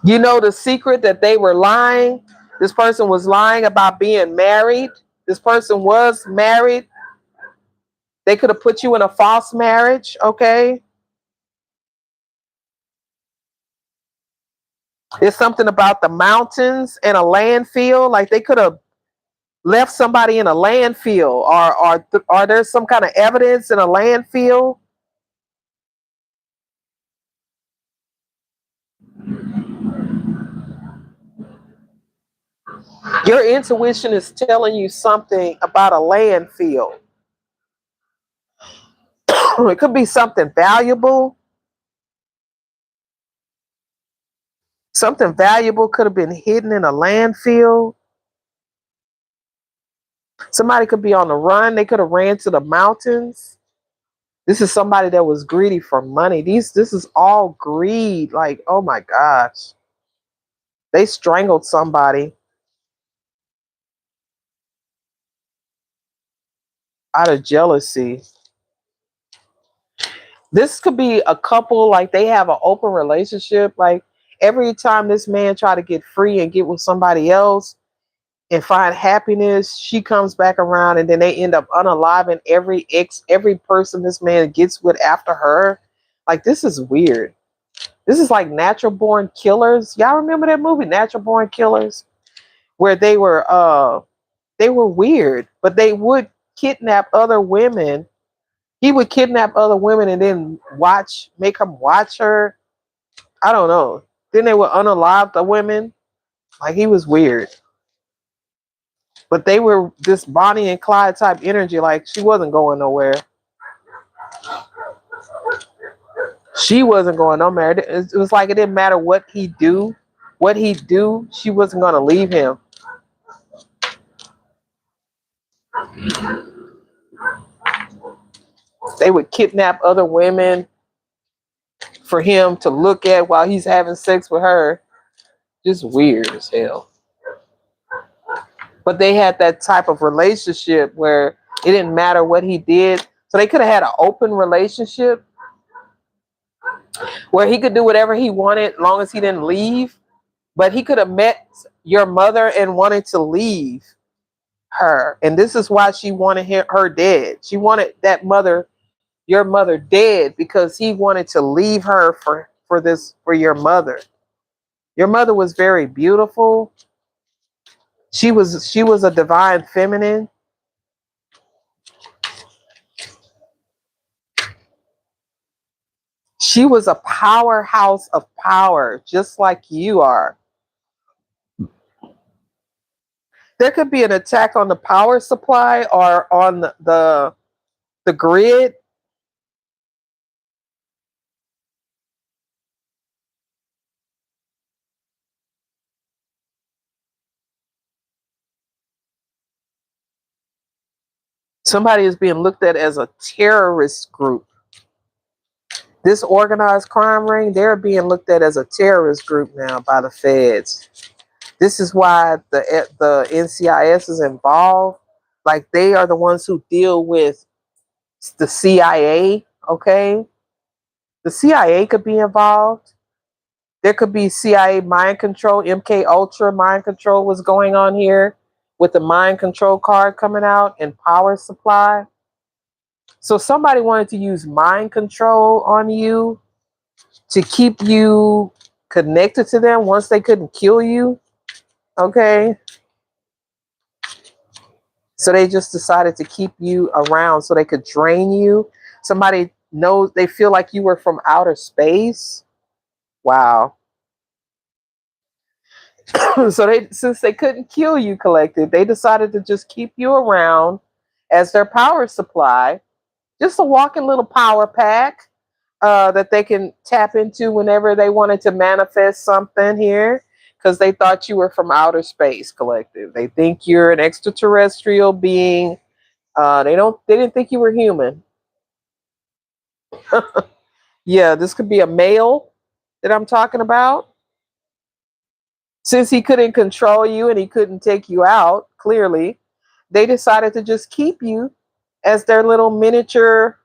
You know the secret that they were lying. This person was lying about being married. This person was married. They could have put you in a false marriage, okay? There's something about the mountains and a landfill. Like they could have left somebody in a landfill, or there's some kind of evidence in a landfill. Your intuition is telling you something about a landfill. It could be something valuable. Something valuable could have been hidden in a landfill. Somebody could be on the run. They could have ran to the mountains. This is somebody that was greedy for money. This is all greed. Like, oh my gosh. They strangled somebody out of jealousy. This could be a couple, like they have an open relationship. Like every time this man try to get free and get with somebody else and find happiness, she comes back around and then they end up unaliving every person this man gets with after her. Like this is weird. This is like Natural Born Killers. Y'all remember that movie, Natural Born Killers, where they were weird, but they would kidnap other women. He would kidnap other women and then make them watch her. I don't know. Then they would unalive the women. Like he was weird. But they were this Bonnie and Clyde type energy. Like she wasn't going nowhere. She wasn't going nowhere. It was like it didn't matter what he do. What he do, she wasn't gonna leave him. They would kidnap other women for him to look at while he's having sex with her. Just weird as hell. But they had that type of relationship where it didn't matter what he did. So they could have had an open relationship where he could do whatever he wanted as long as he didn't leave. But he could have met your mother and wanted to leave her. And this is why she wanted her dead. She wanted your mother dead because he wanted to leave her for your mother. Your mother was very beautiful. She was a divine feminine. She was a powerhouse of power, just like you are. There could be an attack on the power supply or on the grid. Somebody is being looked at as a terrorist group. This organized crime ring, they're being looked at as a terrorist group now by the feds. This is why the NCIS is involved. Like they are the ones who deal with the CIA. Okay, the CIA could be involved. There could be CIA mind control. MK Ultra mind control was going on here with the mind control card coming out and power supply. So somebody wanted to use mind control on you to keep you connected to them once they couldn't kill you. Okay. So they just decided to keep you around so they could drain you. Somebody knows, they feel like you were from outer space. Wow. So since they couldn't kill you, collective, they decided to just keep you around as their power supply, just a walking little power pack that they can tap into whenever they wanted to manifest something here, because they thought you were from outer space, collective. They think you're an extraterrestrial being. They didn't think you were human. Yeah, this could be a male that I'm talking about. Since he couldn't control you and he couldn't take you out, clearly, they decided to just keep you as their little miniature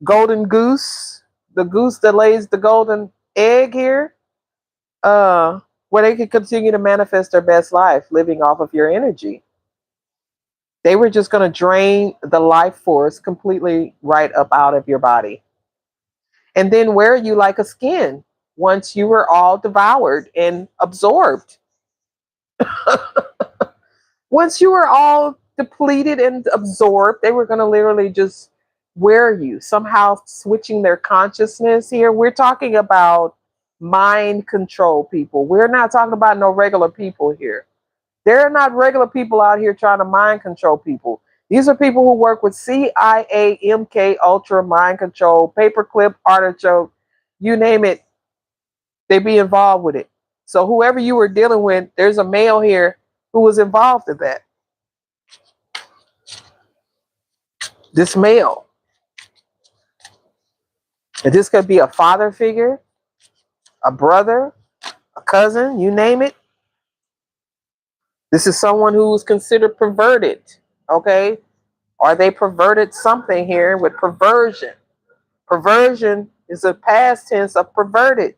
golden goose, the goose that lays the golden egg here, where they could continue to manifest their best life living off of your energy. They were just going to drain the life force completely right up out of your body and then wear you like a skin once you were all devoured and absorbed. Once you were all depleted and absorbed, they were going to literally just wear you, somehow switching their consciousness here. We're talking about mind control people. We're not talking about no regular people here. There are not regular people out here trying to mind control people. These are people who work with CIA, MK Ultra, mind control, paperclip, artichoke, you name it, they be involved with it. So whoever you were dealing with, there's a male here who was involved in that. This male. And this could be a father figure, a brother, a cousin, you name it. This is someone who was considered perverted. Okay? Or they perverted something here with perversion. Perversion is a past tense of perverted.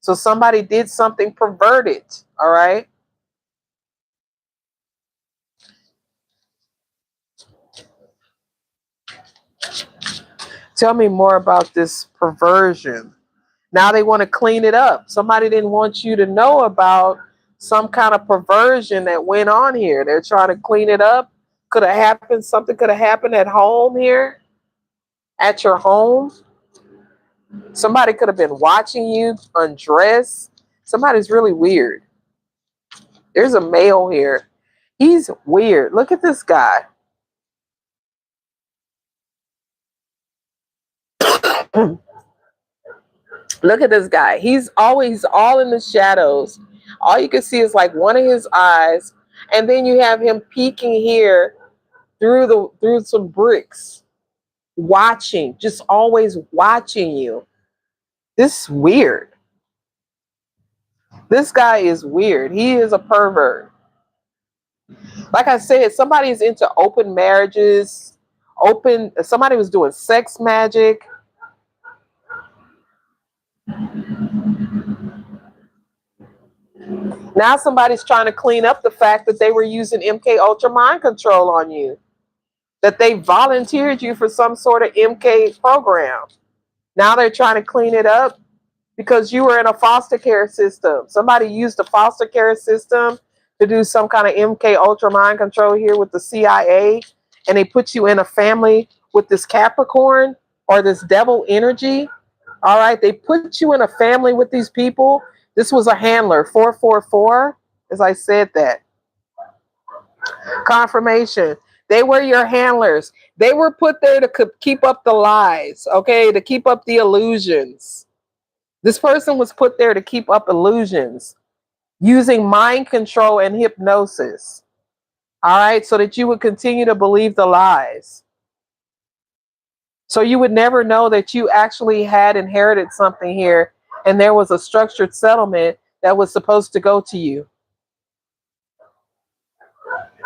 So somebody did something perverted. All right? Tell me more about this perversion. Now they want to clean it up. Somebody didn't want you to know about some kind of perversion that went on here. They're trying to clean it up. Could have happened. Something could have happened at home here, at your home. Somebody could have been watching you undress. Somebody's really weird. There's a male here. He's weird. Look at this guy. Look at this guy. He's always all in the shadows. All you can see is like one of his eyes, and then you have him peeking here through some bricks, watching, just always watching you. This is weird. This guy is weird. He is a pervert. Like I said, somebody is into open marriages, somebody was doing sex magic. Now somebody's trying to clean up the fact that they were using MK Ultra mind control on you, that they volunteered you for some sort of MK program. Now they're trying to clean it up because you were in a foster care system. Somebody used the foster care system to do some kind of MK Ultra mind control here with the CIA, and they put you in a family with this Capricorn or this devil energy. All right, they put you in a family with these people. This was a handler, 444, as I said that. Confirmation. They were your handlers. They were put there to keep up the lies, okay, to keep up the illusions. This person was put there to keep up illusions using mind control and hypnosis. All right, so that you would continue to believe the lies. So you would never know that you actually had inherited something here and there was a structured settlement that was supposed to go to you.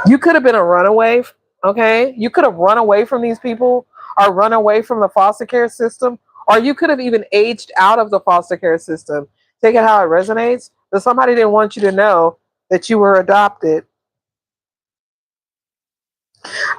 You could have been a runaway, okay? You could have run away from these people or run away from the foster care system, or you could have even aged out of the foster care system. Take it how it resonates. But somebody didn't want you to know that you were adopted.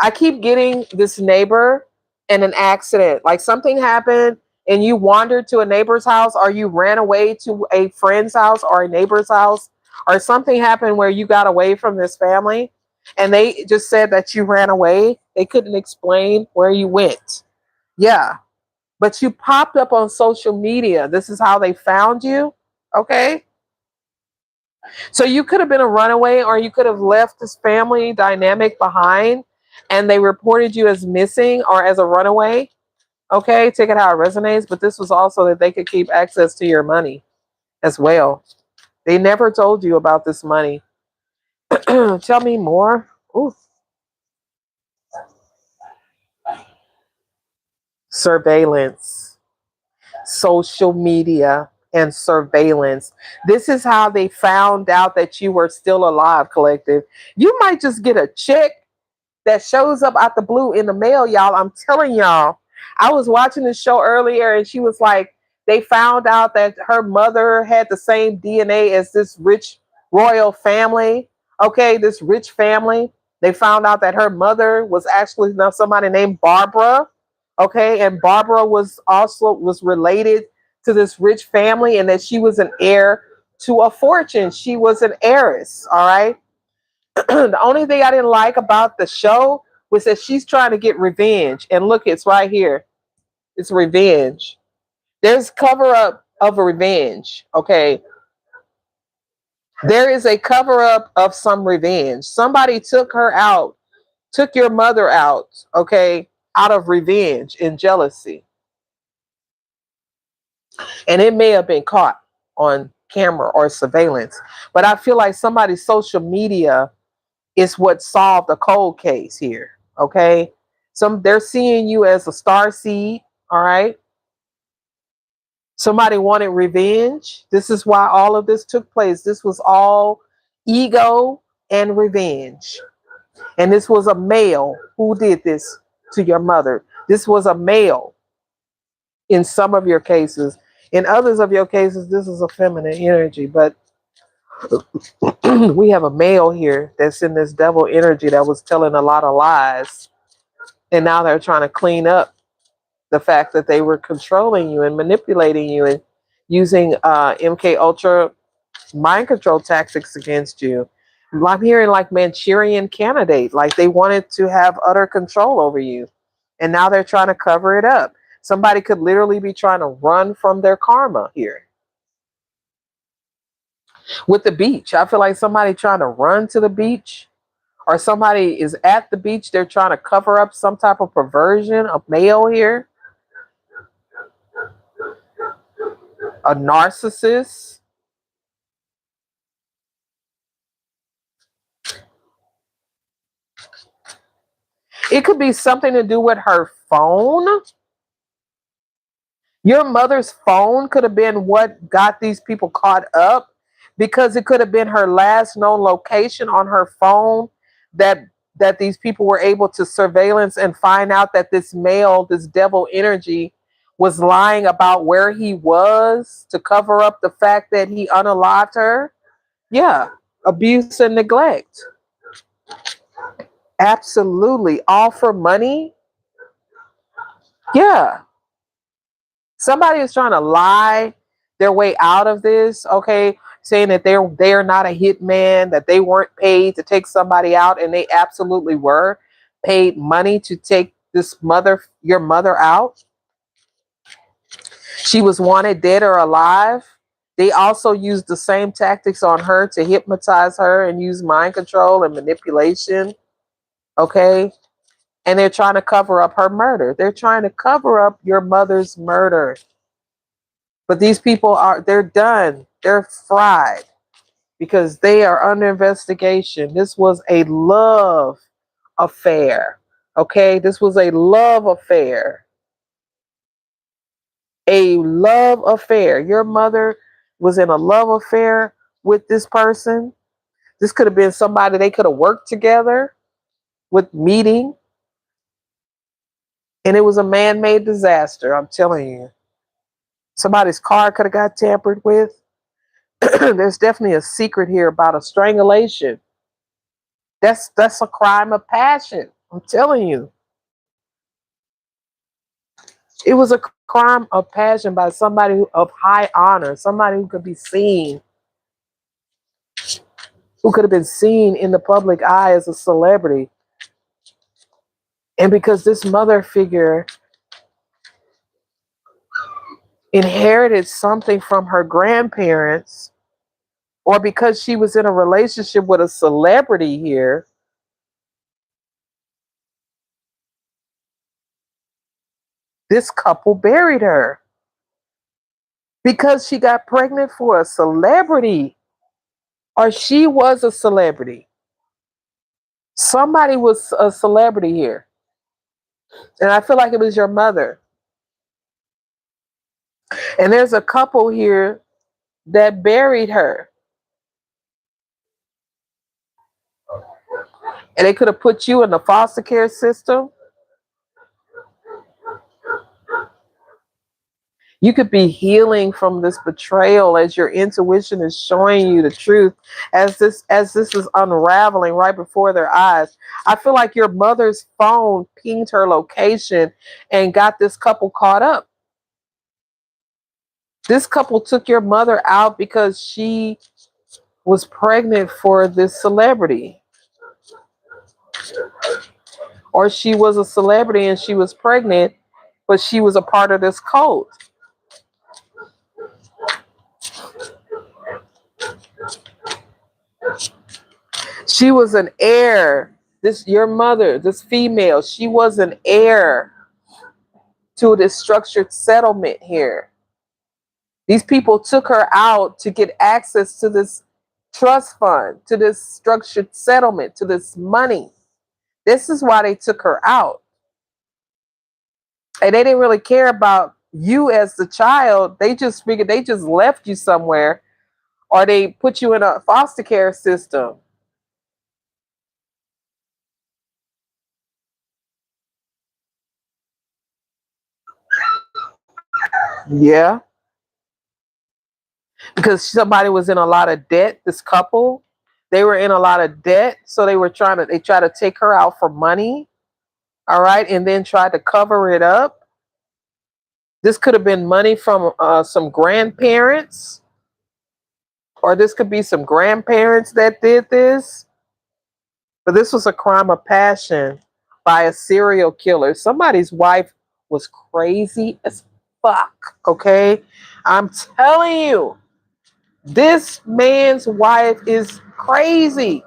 I keep getting this neighbor in an accident. Like something happened and you wandered to a neighbor's house or you ran away to a friend's house or a neighbor's house or something happened where you got away from this family and they just said that you ran away. They couldn't explain where you went. Yeah. But you popped up on social media. This is how they found you. Okay. So you could have been a runaway or you could have left this family dynamic behind and they reported you as missing or as a runaway. Okay, take it how it resonates. But this was also that they could keep access to your money as well. They never told you about this money. Tell me more. Ooh. Surveillance, social media, and surveillance. This is how they found out that you were still alive, collective. You might just get a check that shows up out the blue in the mail, y'all. I'm telling y'all. I was watching this show earlier and she was like, they found out that her mother had the same DNA as this rich royal family. Okay, this rich family. They found out that her mother was actually now somebody named Barbara. Okay, and Barbara was related to this rich family and that she was an heir to a fortune. She was an heiress, all right? The only thing I didn't like about the show was that she's trying to get revenge. And look, it's right here. It's revenge. There's cover up of a revenge. Okay. There is a cover up of some revenge. Somebody took her out, took your mother out, okay, out of revenge and jealousy. And it may have been caught on camera or surveillance. But I feel like somebody's social media is what solved the cold case here. Okay. They're seeing you as a star seed. All right. Somebody wanted revenge. This is why all of this took place. This was all ego and revenge. And this was a male who did this to your mother. This was a male in some of your cases. In others of your cases, this is a feminine energy. But we have a male here that's in this devil energy that was telling a lot of lies. And now they're trying to clean up the fact that they were controlling you and manipulating you and using MK Ultra mind control tactics against you. I'm hearing like Manchurian candidate, like they wanted to have utter control over you. And now they're trying to cover it up. Somebody could literally be trying to run from their karma here. With the beach, I feel like somebody trying to run to the beach or somebody is at the beach. They're trying to cover up some type of perversion of male here. A narcissist. It could be something to do with her phone. Your mother's phone could have been what got these people caught up because it could have been her last known location on her phone that these people were able to surveillance and find out that this male, this devil energy, was lying about where he was to cover up the fact that he unalived her. Yeah, abuse and neglect. Absolutely. All for money. Yeah. Somebody is trying to lie their way out of this, okay? Saying that they're not a hitman, that they weren't paid to take somebody out, and they absolutely were paid money to take your mother out. She was wanted dead or alive. They also used the same tactics on her to hypnotize her and use mind control and manipulation. Okay. And they're trying to cover up her murder. They're trying to cover up your mother's murder. But these people they're done. They're fried because they are under investigation. This was a love affair. Okay. This was a love affair. A love affair. Your mother was in a love affair with this person. This could have been somebody they could have worked together with, meeting, and it was a man-made disaster. I'm telling you. Somebody's car could have got tampered with. There's definitely a secret here about a strangulation. That's a crime of passion. I'm telling you. It was a crime of passion by somebody of high honor, somebody who could be seen, who could have been seen in the public eye as a celebrity. And because this mother figure inherited something from her grandparents, or because she was in a relationship with a celebrity here, this couple buried her because she got pregnant for a celebrity, or she was a celebrity. Somebody was a celebrity here. And I feel like it was your mother. And there's a couple here that buried her. And they could have put you in the foster care system. You could be healing from this betrayal as your intuition is showing you the truth, as this is unraveling right before their eyes. I feel like your mother's phone pinged her location and got this couple caught up. This couple took your mother out because she was pregnant for this celebrity. Or she was a celebrity and she was pregnant, but she was a part of this cult. She was an heir. Your mother, this female, she was an heir to this structured settlement here. These people took her out to get access to this trust fund, to this structured settlement, to this money. This is why they took her out. And they didn't really care about you as the child. They just figured they just left you somewhere, or they put you in a foster care system. Yeah. Because somebody was in a lot of debt, this couple. They were in a lot of debt. So they tried to take her out for money. All right. And then tried to cover it up. This could have been money from some grandparents, or this could be some grandparents that did this. But this was a crime of passion by a serial killer. Somebody's wife was crazy as fuck. Okay. I'm telling you, this man's wife is crazy.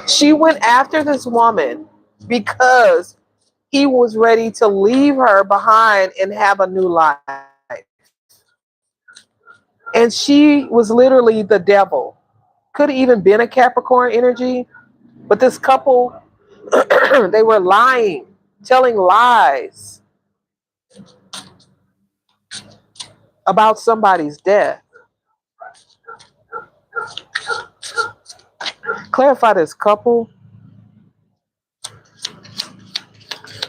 She went after this woman because he was ready to leave her behind and have a new life. And she was literally the devil. Could have even been a Capricorn energy. But this couple, they were lying, telling lies about somebody's death. Clarify this couple.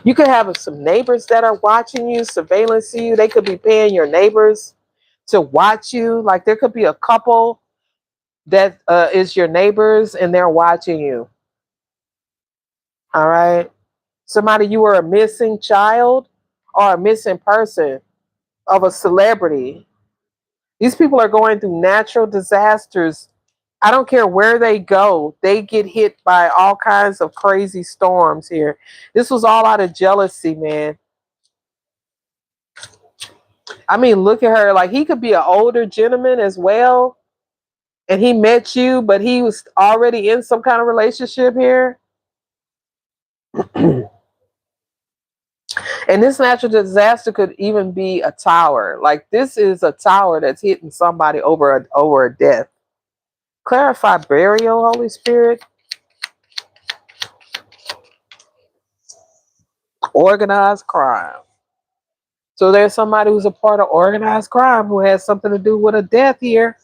You could have some neighbors that are watching you, surveillance you. They could be paying your neighbors to watch you. Like there could be a couple that is your neighbors and they're watching you. All right. Somebody, you were a missing child or a missing person of a celebrity. These people are going through natural disasters. I don't care where they go, they get hit by all kinds of crazy storms here. This was all out of jealousy, man. I mean, look at her. Like, he could be an older gentleman as well. And he met you, but he was already in some kind of relationship here. And this natural disaster could even be a tower. Like, this is a tower that's hitting somebody over a death. Clarify burial, Holy Spirit. Organized crime. So there's somebody who's a part of organized crime who has something to do with a death here.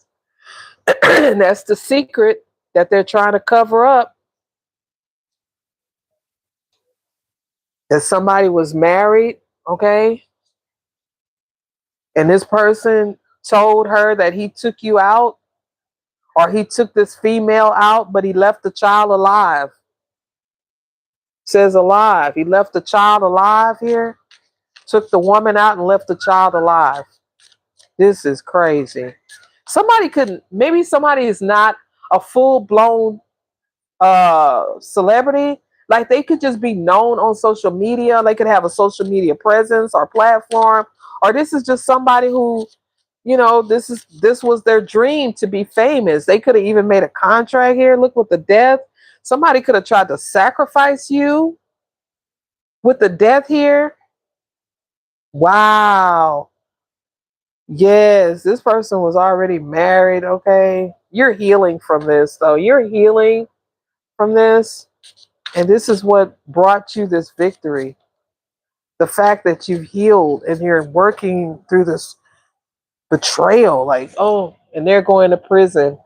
And that's the secret that they're trying to cover up. That somebody was married, okay? And this person told her that he took you out, or he took this female out, but he left the child alive. Says alive. He left the child alive here. Took the woman out and left the child alive. This is crazy. Somebody could, maybe somebody is not a full blown celebrity. Like they could just be known on social media. They could have a social media presence or platform. Or this is just somebody who, this was their dream to be famous. They could have even made a contract here. Look with the death. Somebody could have tried to sacrifice you with the death here. Wow. Yes, this person was already married. Okay. You're healing from this, though. You're healing from this. And this is what brought you this victory. The fact that you've healed and you're working through this betrayal. Like, oh, and they're going to prison.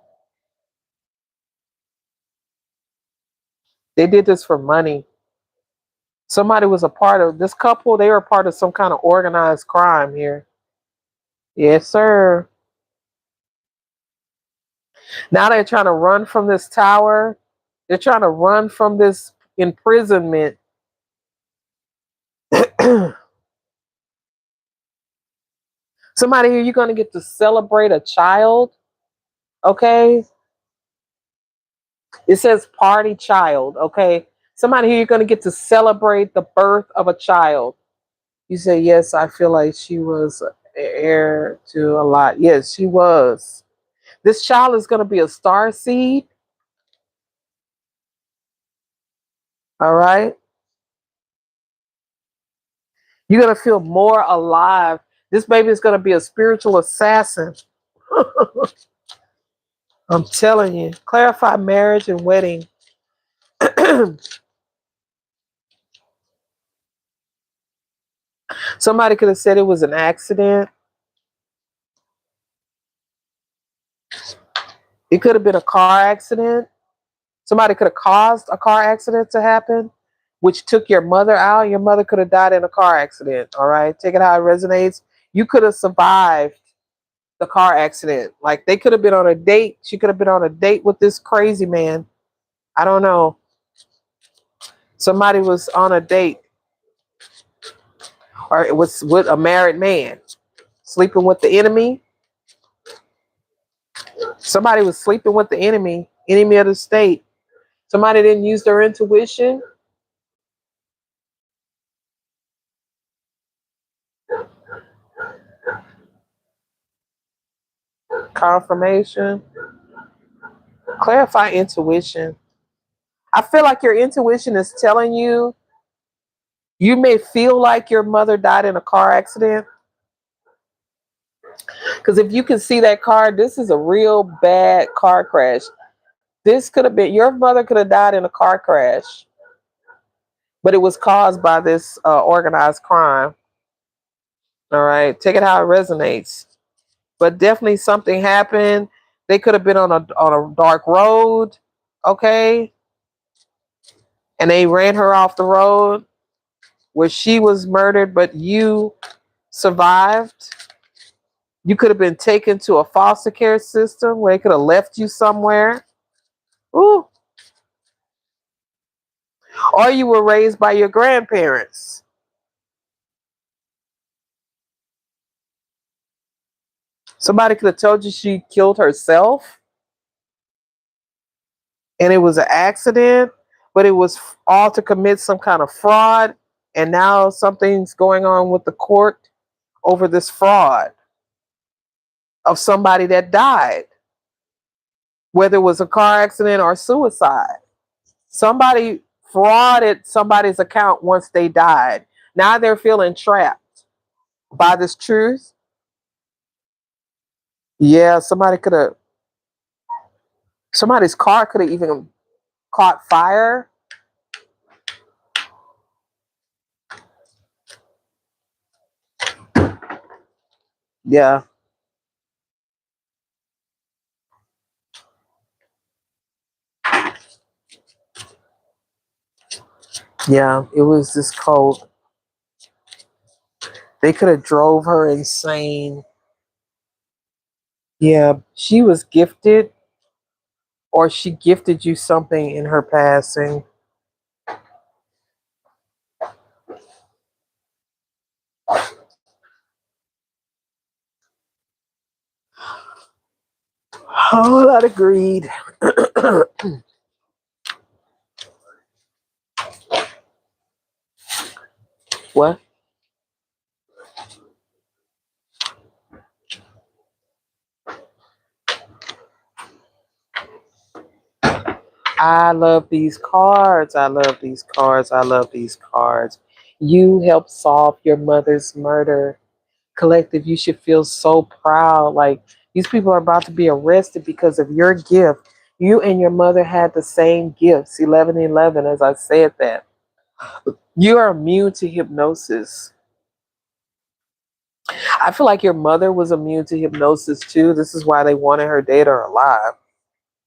They did this for money. Somebody was a part of this couple. They were part of some kind of organized crime here. Yes, sir. Now they're trying to run from this tower. They're trying to run from this imprisonment. Somebody here, you're going to get to celebrate a child. Okay. It says party child. Okay. Somebody here, you're going to get to celebrate the birth of a child. You say, yes, I feel like she was heir to a lot. Yes, she was. This child is going to be a star seed. All right. You're going to feel more alive. This baby is going to be a spiritual assassin. I'm telling you. Clarify marriage and wedding. Somebody could have said it was an accident. It could have been a car accident. Somebody could have caused a car accident to happen, which took your mother out. Your mother could have died in a car accident. All right. Take it how it resonates. You could have survived the car accident. Like they could have been on a date. She could have been on a date with this crazy man. I don't know. Somebody was on a date, or it was with a married man, sleeping with the enemy. Somebody was sleeping with the enemy of the state. Somebody didn't use their intuition. Confirmation. Clarify intuition. I feel like your intuition is telling you you may feel like your mother died in a car accident. Because if you can see that car, this is a real bad car crash. This could have been, your mother could have died in a car crash, but it was caused by this organized crime. All right. Take it how it resonates. But definitely something happened. They could have been on a dark road. Okay. And they ran her off the road where she was murdered, but you survived. You could have been taken to a foster care system where they could have left you somewhere. Ooh. Or you were raised by your grandparents. Somebody could have told you she killed herself and it was an accident, but it was all to commit some kind of fraud. And now something's going on with the court over this fraud of somebody that died, whether it was a car accident or suicide. Somebody frauded somebody's account once they died. Now they're feeling trapped by this truth. Yeah, somebody's car could have even caught fire. Yeah. Yeah. It was this cult. They could have drove her insane. Yeah. She was gifted, or she gifted you something in her passing. Oh, lot of greed. What? I love these cards. I love these cards. I love these cards. You helped solve your mother's murder. Collective, you should feel so proud. Like, these people are about to be arrested because of your gift. You and your mother had the same gifts, 1111, as I said that. You are immune to hypnosis. I feel like your mother was immune to hypnosis too. This is why they wanted her dead or alive.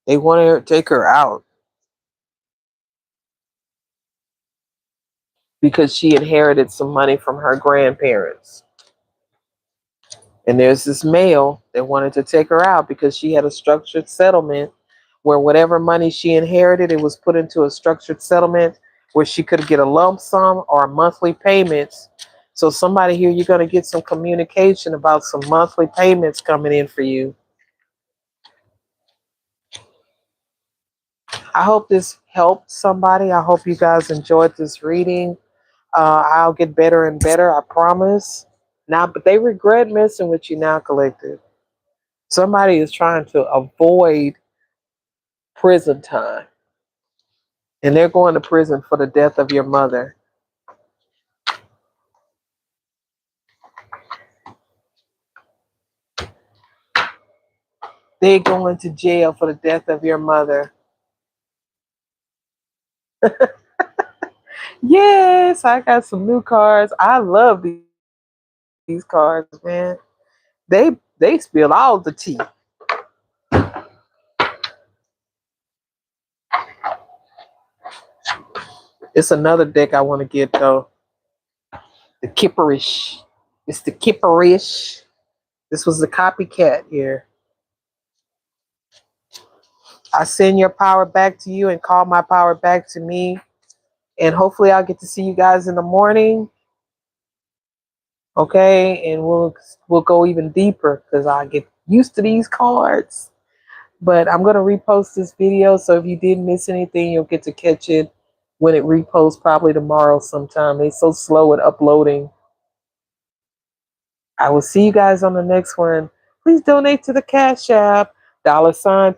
They wanted to take her out because she inherited some money from her grandparents. And there's this male that wanted to take her out because she had a structured settlement where whatever money she inherited, it was put into a structured settlement where she could get a lump sum or monthly payments. So somebody here, you're going to get some communication about some monthly payments coming in for you. I hope this helped somebody. I hope you guys enjoyed this reading. I'll get better and better, I promise. Now, but they regret messing with you now, Collective. Somebody is trying to avoid prison time, and they're going to prison for the death of your mother. They're going to jail for the death of your mother. Yes, I got some new cards. I love these cards, man. They spill all the tea. It's another deck I want to get though. The Kipperish. It's the Kipperish. This was the copycat here. I send your power back to you and call my power back to me. And hopefully I'll get to see you guys in the morning. Okay, and we'll go even deeper because I get used to these cards. But I'm gonna repost this video, so if you did miss anything, you'll get to catch it when it reposts, probably tomorrow sometime. They're so slow at uploading. I will see you guys on the next one. Please donate to the Cash App, $PRENDALYN,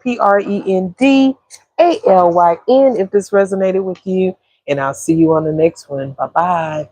if this resonated with you. And I'll see you on the next one. Bye-bye.